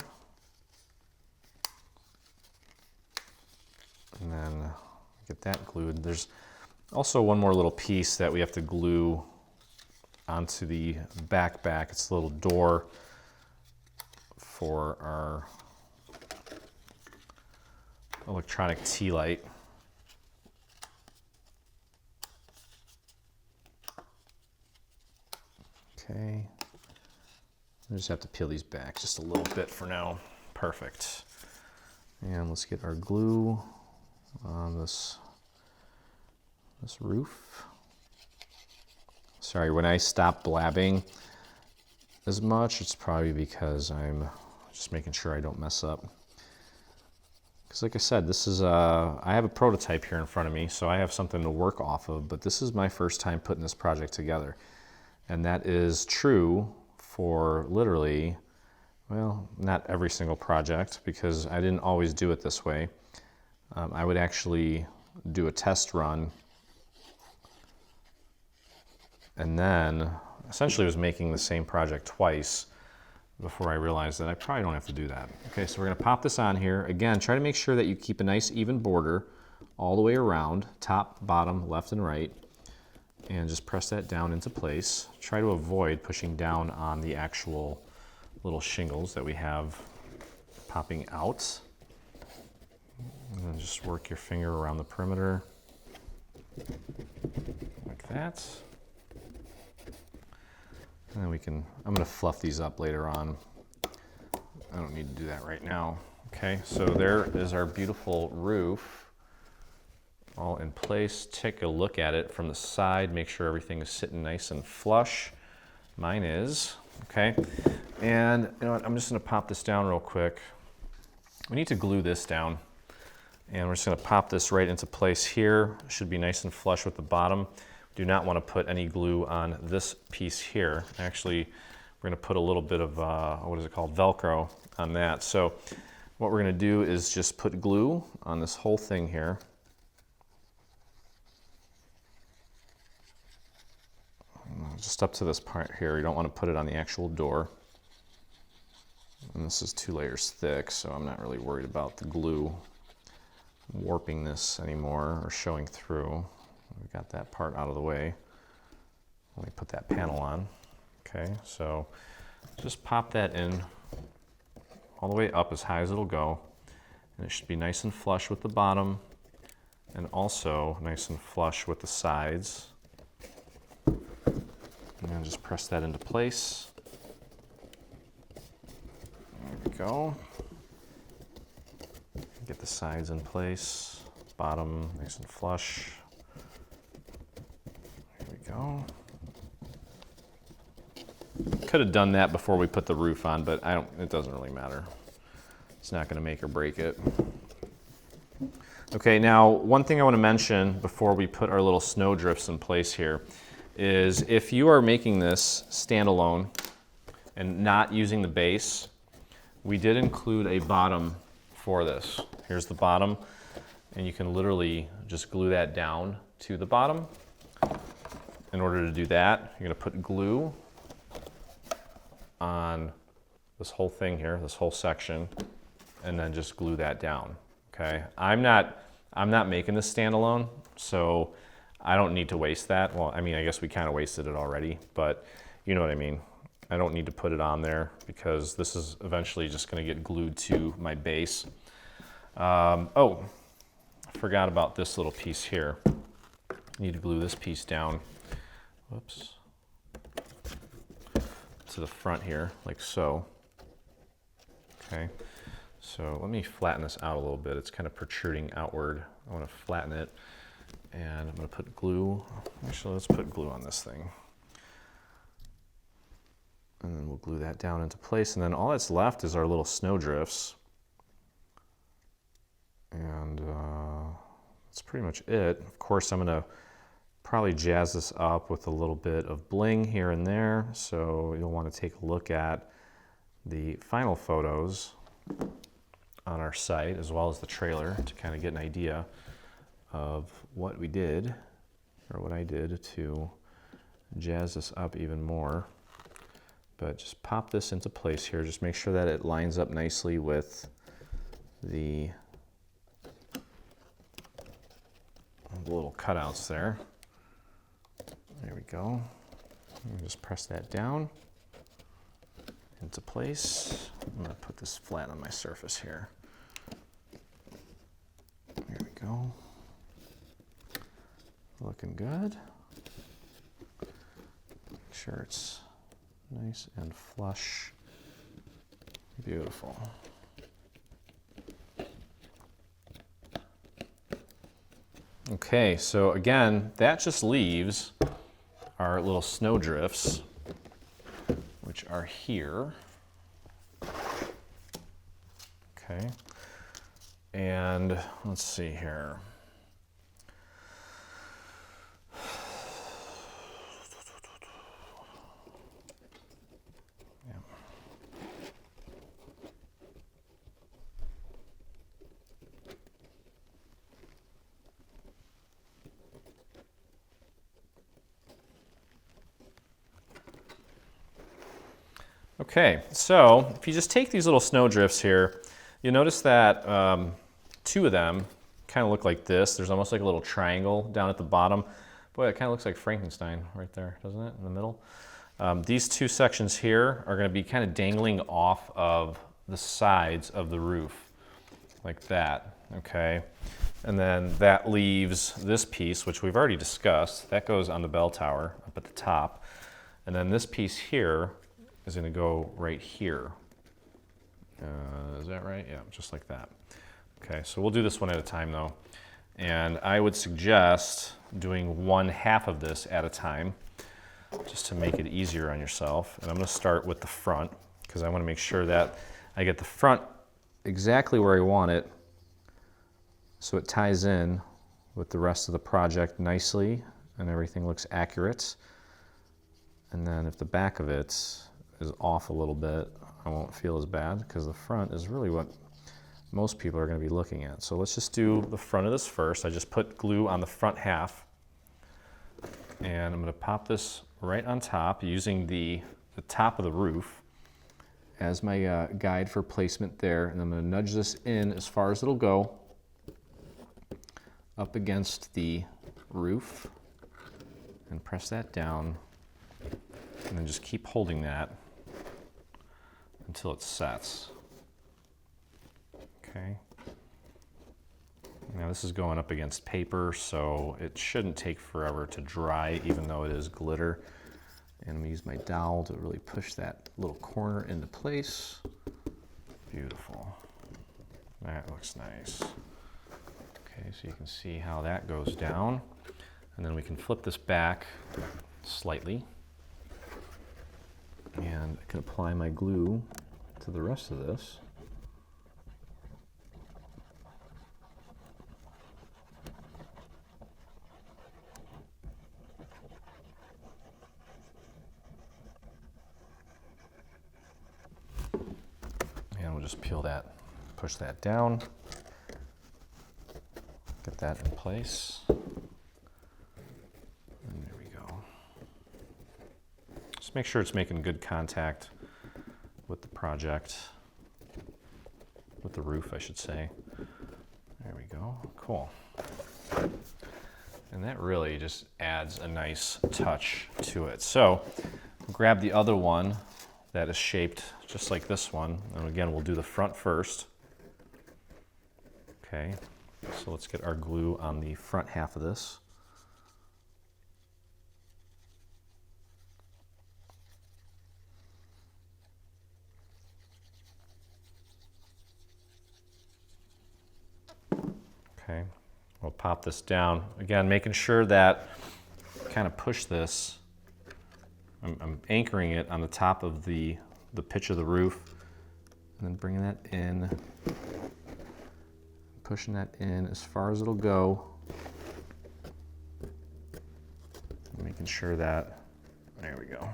And then get that glued. There's also one more little piece that we have to glue onto the back. It's a little door for our electronic tea light. Okay. I just have to peel these back just a little bit for now. Perfect. And let's get our glue on this roof. Sorry, when I stop blabbing as much, it's probably because I'm just making sure I don't mess up. Because like I said, this is I have a prototype here in front of me, so I have something to work off of, but this is my first time putting this project together. And that is true for literally, well, not every single project, because I didn't always do it this way. I would actually do a test run and then essentially was making the same project twice before I realized that I probably don't have to do that. Okay, so we're gonna pop this on here. Again, try to make sure that you keep a nice even border all the way around, top, bottom, left and right, and just press that down into place. Try to avoid pushing down on the actual little shingles that we have popping out. And then just work your finger around the perimeter like that. And then we can, I'm gonna fluff these up later on. I don't need to do that right now. Okay, so there is our beautiful roof all in place. Take a look at it from the side, make sure everything is sitting nice and flush. Mine is, okay. And you know what, I'm just gonna pop this down real quick. We need to glue this down. And we're just gonna pop this right into place here. It should be nice and flush with the bottom. Do not want to put any glue on this piece here. Actually, we're going to put a little bit of, what is it called, Velcro on that. So what we're going to do is just put glue on this whole thing here. Just up to this part here. You don't want to put it on the actual door. And this is 2 layers thick, so I'm not really worried about the glue warping this anymore or showing through. We got that part out of the way. Let me put that panel on. Okay, so just pop that in all the way up as high as it'll go. And it should be nice and flush with the bottom and also nice and flush with the sides. And then just press that into place. There we go. Get the sides in place, bottom nice and flush. Go. Could have done that before we put the roof on, but it doesn't really matter. It's not going to make or break it. Okay, now one thing I want to mention before we put our little snow drifts in place here is if you are making this standalone and not using the base, we did include a bottom for this. Here's the bottom, and you can literally just glue that down to the bottom. In order to do that, you're going to put glue on this whole thing here, this whole section, and then just glue that down. Okay, I'm not making this standalone, so I don't need to waste that. Well, I mean, I guess we kind of wasted it already, but you know what I mean. I don't need to put it on there because this is eventually just going to get glued to my base. Oh, I forgot about this little piece here. I need to glue this piece down. Whoops, to the front here, like so. Okay, so let me flatten this out a little bit. It's kind of protruding outward. I want to flatten it, and I'm going to put glue. Actually, let's put glue on this thing. And then we'll glue that down into place. And then all that's left is our little snow drifts. And that's pretty much it. Of course, I'm gonna probably jazz this up with a little bit of bling here and there. So you'll want to take a look at the final photos on our site, as well as the trailer, to kind of get an idea of what we did, or what I did to jazz this up even more. But just pop this into place here. Just make sure that it lines up nicely with the little cutouts there. There we go. And just press that down into place. I'm gonna put this flat on my surface here. There we go. Looking good. Make sure it's nice and flush. Beautiful. Okay, so again, that just leaves our little snow drifts, which are here. Okay, and let's see here. Okay, so if you just take these little snow drifts here, you'll notice that two of them kind of look like this. There's almost like a little triangle down at the bottom. Boy, it kind of looks like Frankenstein right there, doesn't it, in the middle? These two sections here are going to be kind of dangling off of the sides of the roof, like that, okay? And then that leaves this piece, which we've already discussed. That goes on the bell tower up at the top. And then this piece here is going to go right here. Is that right? Yeah, just like that. Okay, so we'll do this one at a time though. And I would suggest doing one half of this at a time, just to make it easier on yourself. And I'm going to start with the front, because I want to make sure that I get the front exactly where I want it, so it ties in with the rest of the project nicely and everything looks accurate. And then if the back of it is off a little bit, I won't feel as bad, because the front is really what most people are going to be looking at. So let's just do the front of this first. I just put glue on the front half, and I'm going to pop this right on top using the top of the roof as my guide for placement there. And I'm going to nudge this in as far as it'll go up against the roof and press that down, and then just keep holding that until it sets. Okay. Now this is going up against paper, so it shouldn't take forever to dry, even though it is glitter. And I'm gonna use my dowel to really push that little corner into place. Beautiful. That looks nice. Okay, so you can see how that goes down. And then we can flip this back slightly. And I can apply my glue to the rest of this. And we'll just peel that, push that down, get that in place. And there we go. Just make sure it's making good contact with the project, with the roof, I should say. There we go. Cool. And that really just adds a nice touch to it. So grab the other one that is shaped just like this one. And again, we'll do the front first. Okay, so let's get our glue on the front half of this. Okay, we'll pop this down. Again, making sure that kind of push this I'm anchoring it on the top of the pitch of the roof, and then bringing that in, pushing that in as far as it'll go, making sure that, there we go.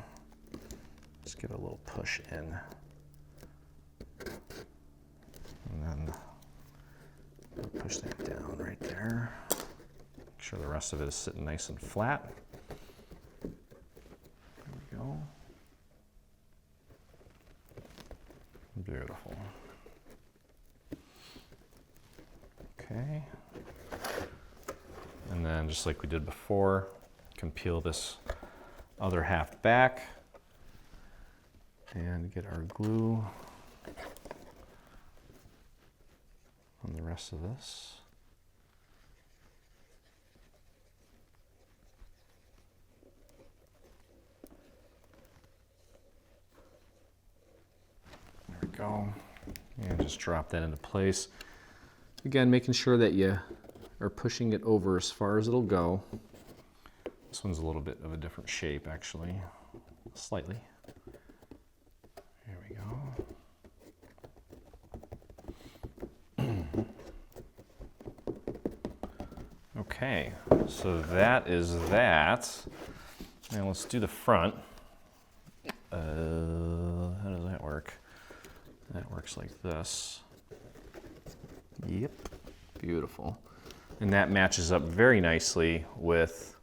Just give it a little push in. And then push that down right there. Make sure the rest of it is sitting nice and flat. There we go. Beautiful. Okay. And then just like we did before, you can peel this other half back and get our glue on the rest of this. There we go. And just drop that into place. Again, making sure that you are pushing it over as far as it'll go. This one's a little bit of a different shape, actually, slightly. There we go. Okay, so that is that. Now let's do the front. How does that work? That works like this. Yep, beautiful. And that matches up very nicely with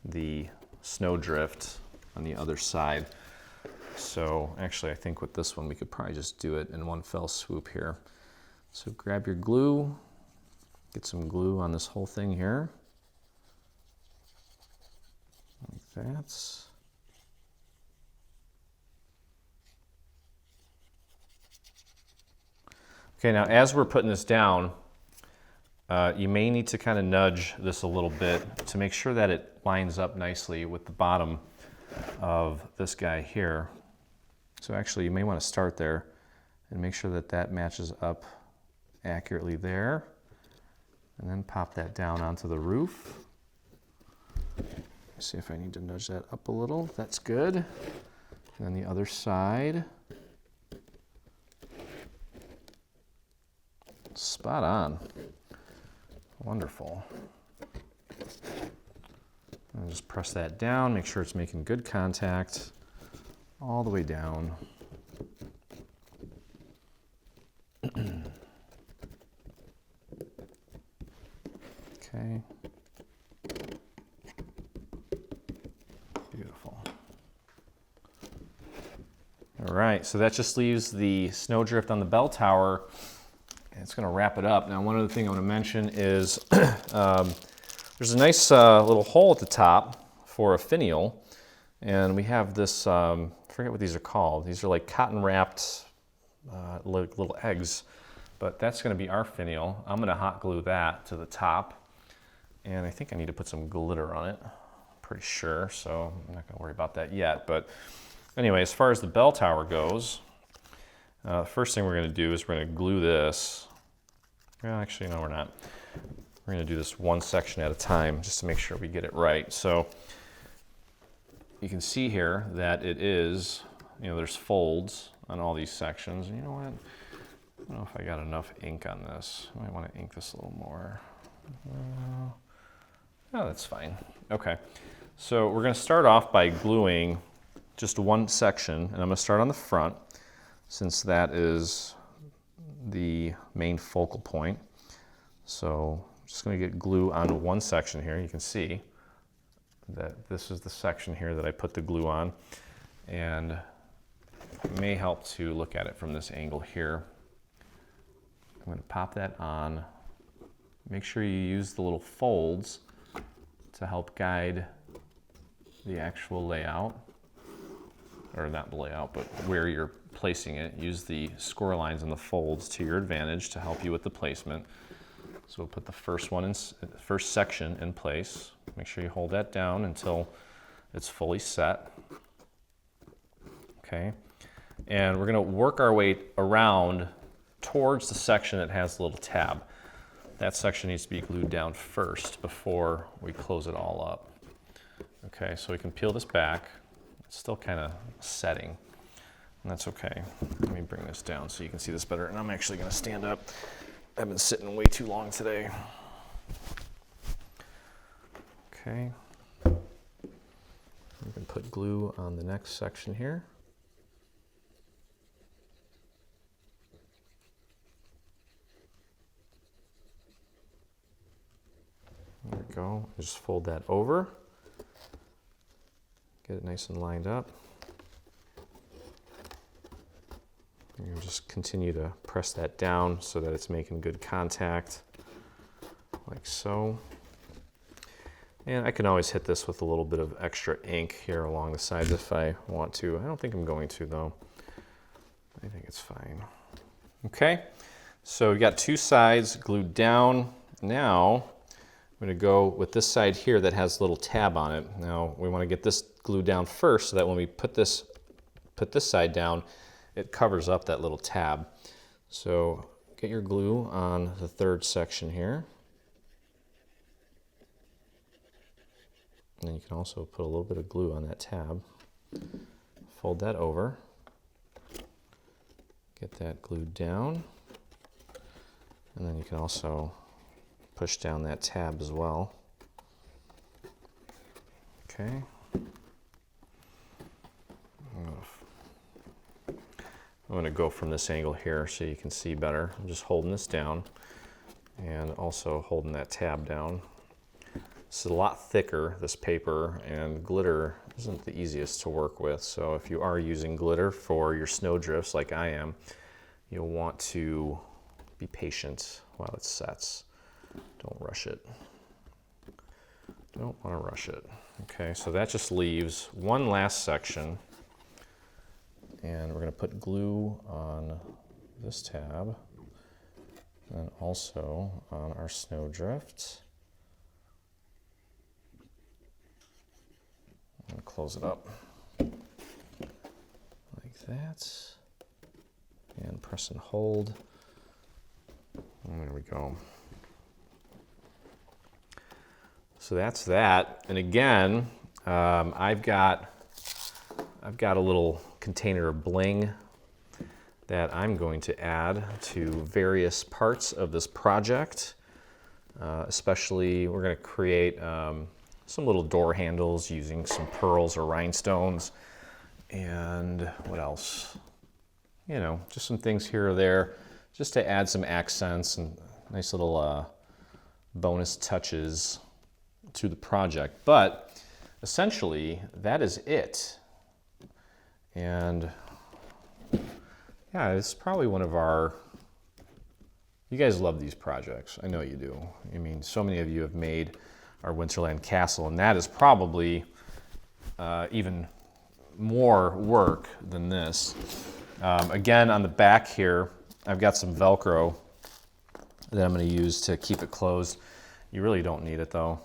the snowdrift on the other side. So actually I think with this one we could probably just do it in one fell swoop here. So grab your glue, get some glue on this whole thing here, like that. Okay, now as we're putting this down, you may need to kind of nudge this a little bit to make sure that it lines up nicely with the bottom of this guy here. So actually you may want to start there and make sure that that matches up accurately there, and then pop that down onto the roof. See if I need to nudge that up a little. That's good. And then the other side. Spot on. Wonderful. And just press that down, make sure it's making good contact all the way down. Okay. Beautiful. All right, so that just leaves the snowdrift on the bell tower. It's going to wrap it up. Now, one other thing I want to mention is there's a nice little hole at the top for a finial, and we have this, I forget what these are called. These are like cotton wrapped little eggs, but that's going to be our finial. I'm going to hot glue that to the top, and I think I need to put some glitter on it. I'm pretty sure, so I'm not going to worry about that yet. But anyway, as far as the bell tower goes, the first thing we're going to do is we're going to glue this. Well, actually, no, we're not. We're going to do this one section at a time just to make sure we get it right. So you can see here that it is, there's folds on all these sections. And you know what? I don't know if I got enough ink on this. I might want to ink this a little more. Oh, that's fine. Okay. So we're going to start off by gluing just one section, and I'm going to start on the front since that is the main focal point. So I'm just going to get glue on one section here. You can see that this is the section here that I put the glue on, and it may help to look at it from this angle here. I'm going to pop that on. Make sure you use the little folds to help guide the actual layout, or not the layout, but where you're placing it. Use the score lines and the folds to your advantage to help you with the placement. So we'll put the first section in place. Make sure you hold that down until it's fully set. Okay, and we're going to work our way around towards the section that has the little tab. That section needs to be glued down first before we close it all up. Okay, so we can peel this back. It's still kind of setting, and that's okay. Let me bring this down so you can see this better, and I'm actually going to stand up. I've been sitting way too long today. Okay. You can put glue on the next section here. There we go. Just fold that over. Get it nice and lined up. And you just continue to press that down so that it's making good contact, like so. And I can always hit this with a little bit of extra ink here along the sides if I want to. I don't think I'm going to though. I think it's fine. Okay, so we got two sides glued down. Now I'm going to go with this side here that has a little tab on it. Now we want to get this glued down first so that when we put this side down, it covers up that little tab. So get your glue on the third section here. And you can also put a little bit of glue on that tab. Fold that over. Get that glued down. And then you can also push down that tab as well. Okay. I'm going to go from this angle here so you can see better. I'm just holding this down and also holding that tab down. This is a lot thicker, this paper, and glitter isn't the easiest to work with. So if you are using glitter for your snow drifts like I am, you'll want to be patient while it sets. Don't rush it. Don't want to rush it. Okay, so that just leaves one last section. And we're going to put glue on this tab and also on our snowdrift. And close it up like that. And press and hold. And there we go. So that's that. And again, I've got a little container of bling that I'm going to add to various parts of this project. Especially, we're going to create some little door handles using some pearls or rhinestones. And what else? You know, just some things here or there, just to add some accents and nice little bonus touches to the project. But essentially, that is it. And yeah, it's probably one of our, you guys love these projects. I know you do. I mean, so many of you have made our Winterland Castle, and that is probably even more work than this. Again, on the back here, I've got some Velcro that I'm going to use to keep it closed. You really don't need it though.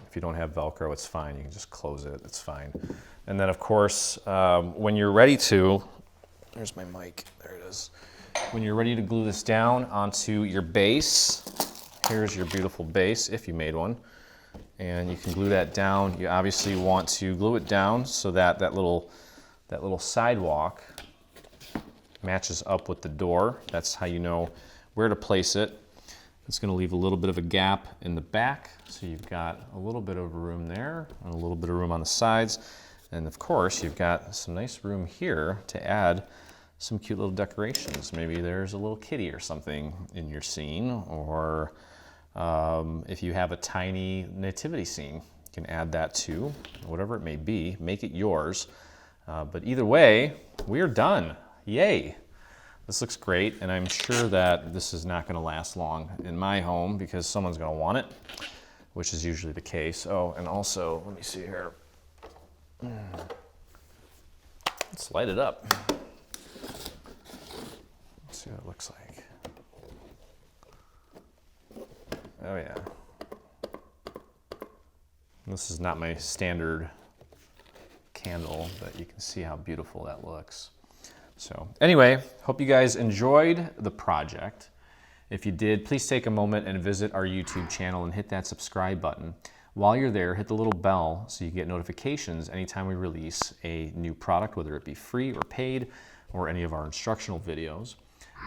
If you don't have Velcro, it's fine. You can just close it. It's fine. And then, of course, when you're ready to, there's my mic. There it is. When you're ready to glue this down onto your base, here's your beautiful base, if you made one. And you can glue that down. You obviously want to glue it down so that that little sidewalk matches up with the door. That's how you know where to place it. It's going to leave a little bit of a gap in the back, so you've got a little bit of room there and a little bit of room on the sides. And of course, you've got some nice room here to add some cute little decorations. Maybe there's a little kitty or something in your scene, or if you have a tiny nativity scene, you can add that too, whatever it may be, make it yours. But either way, we're done. Yay. This looks great, and I'm sure that this is not going to last long in my home because someone's going to want it, which is usually the case. Oh, and also, let me see here. Let's light it up. Let's see what it looks like. Oh yeah. This is not my standard candle, but you can see how beautiful that looks. So anyway, hope you guys enjoyed the project. If you did, please take a moment and visit our YouTube channel and hit that subscribe button. While you're there, hit the little bell so you get notifications anytime we release a new product, whether it be free or paid, or any of our instructional videos.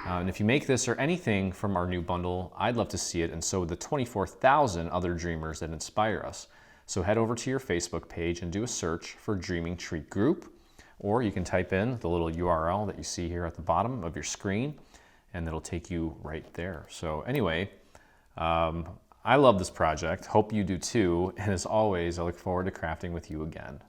And if you make this or anything from our new bundle, I'd love to see it, and so would the 24,000 other dreamers that inspire us. So head over to your Facebook page and do a search for Dreaming Tree Group, or you can type in the little URL that you see here at the bottom of your screen, and it'll take you right there. So anyway, I love this project. Hope you do too. And as always, I look forward to crafting with you again.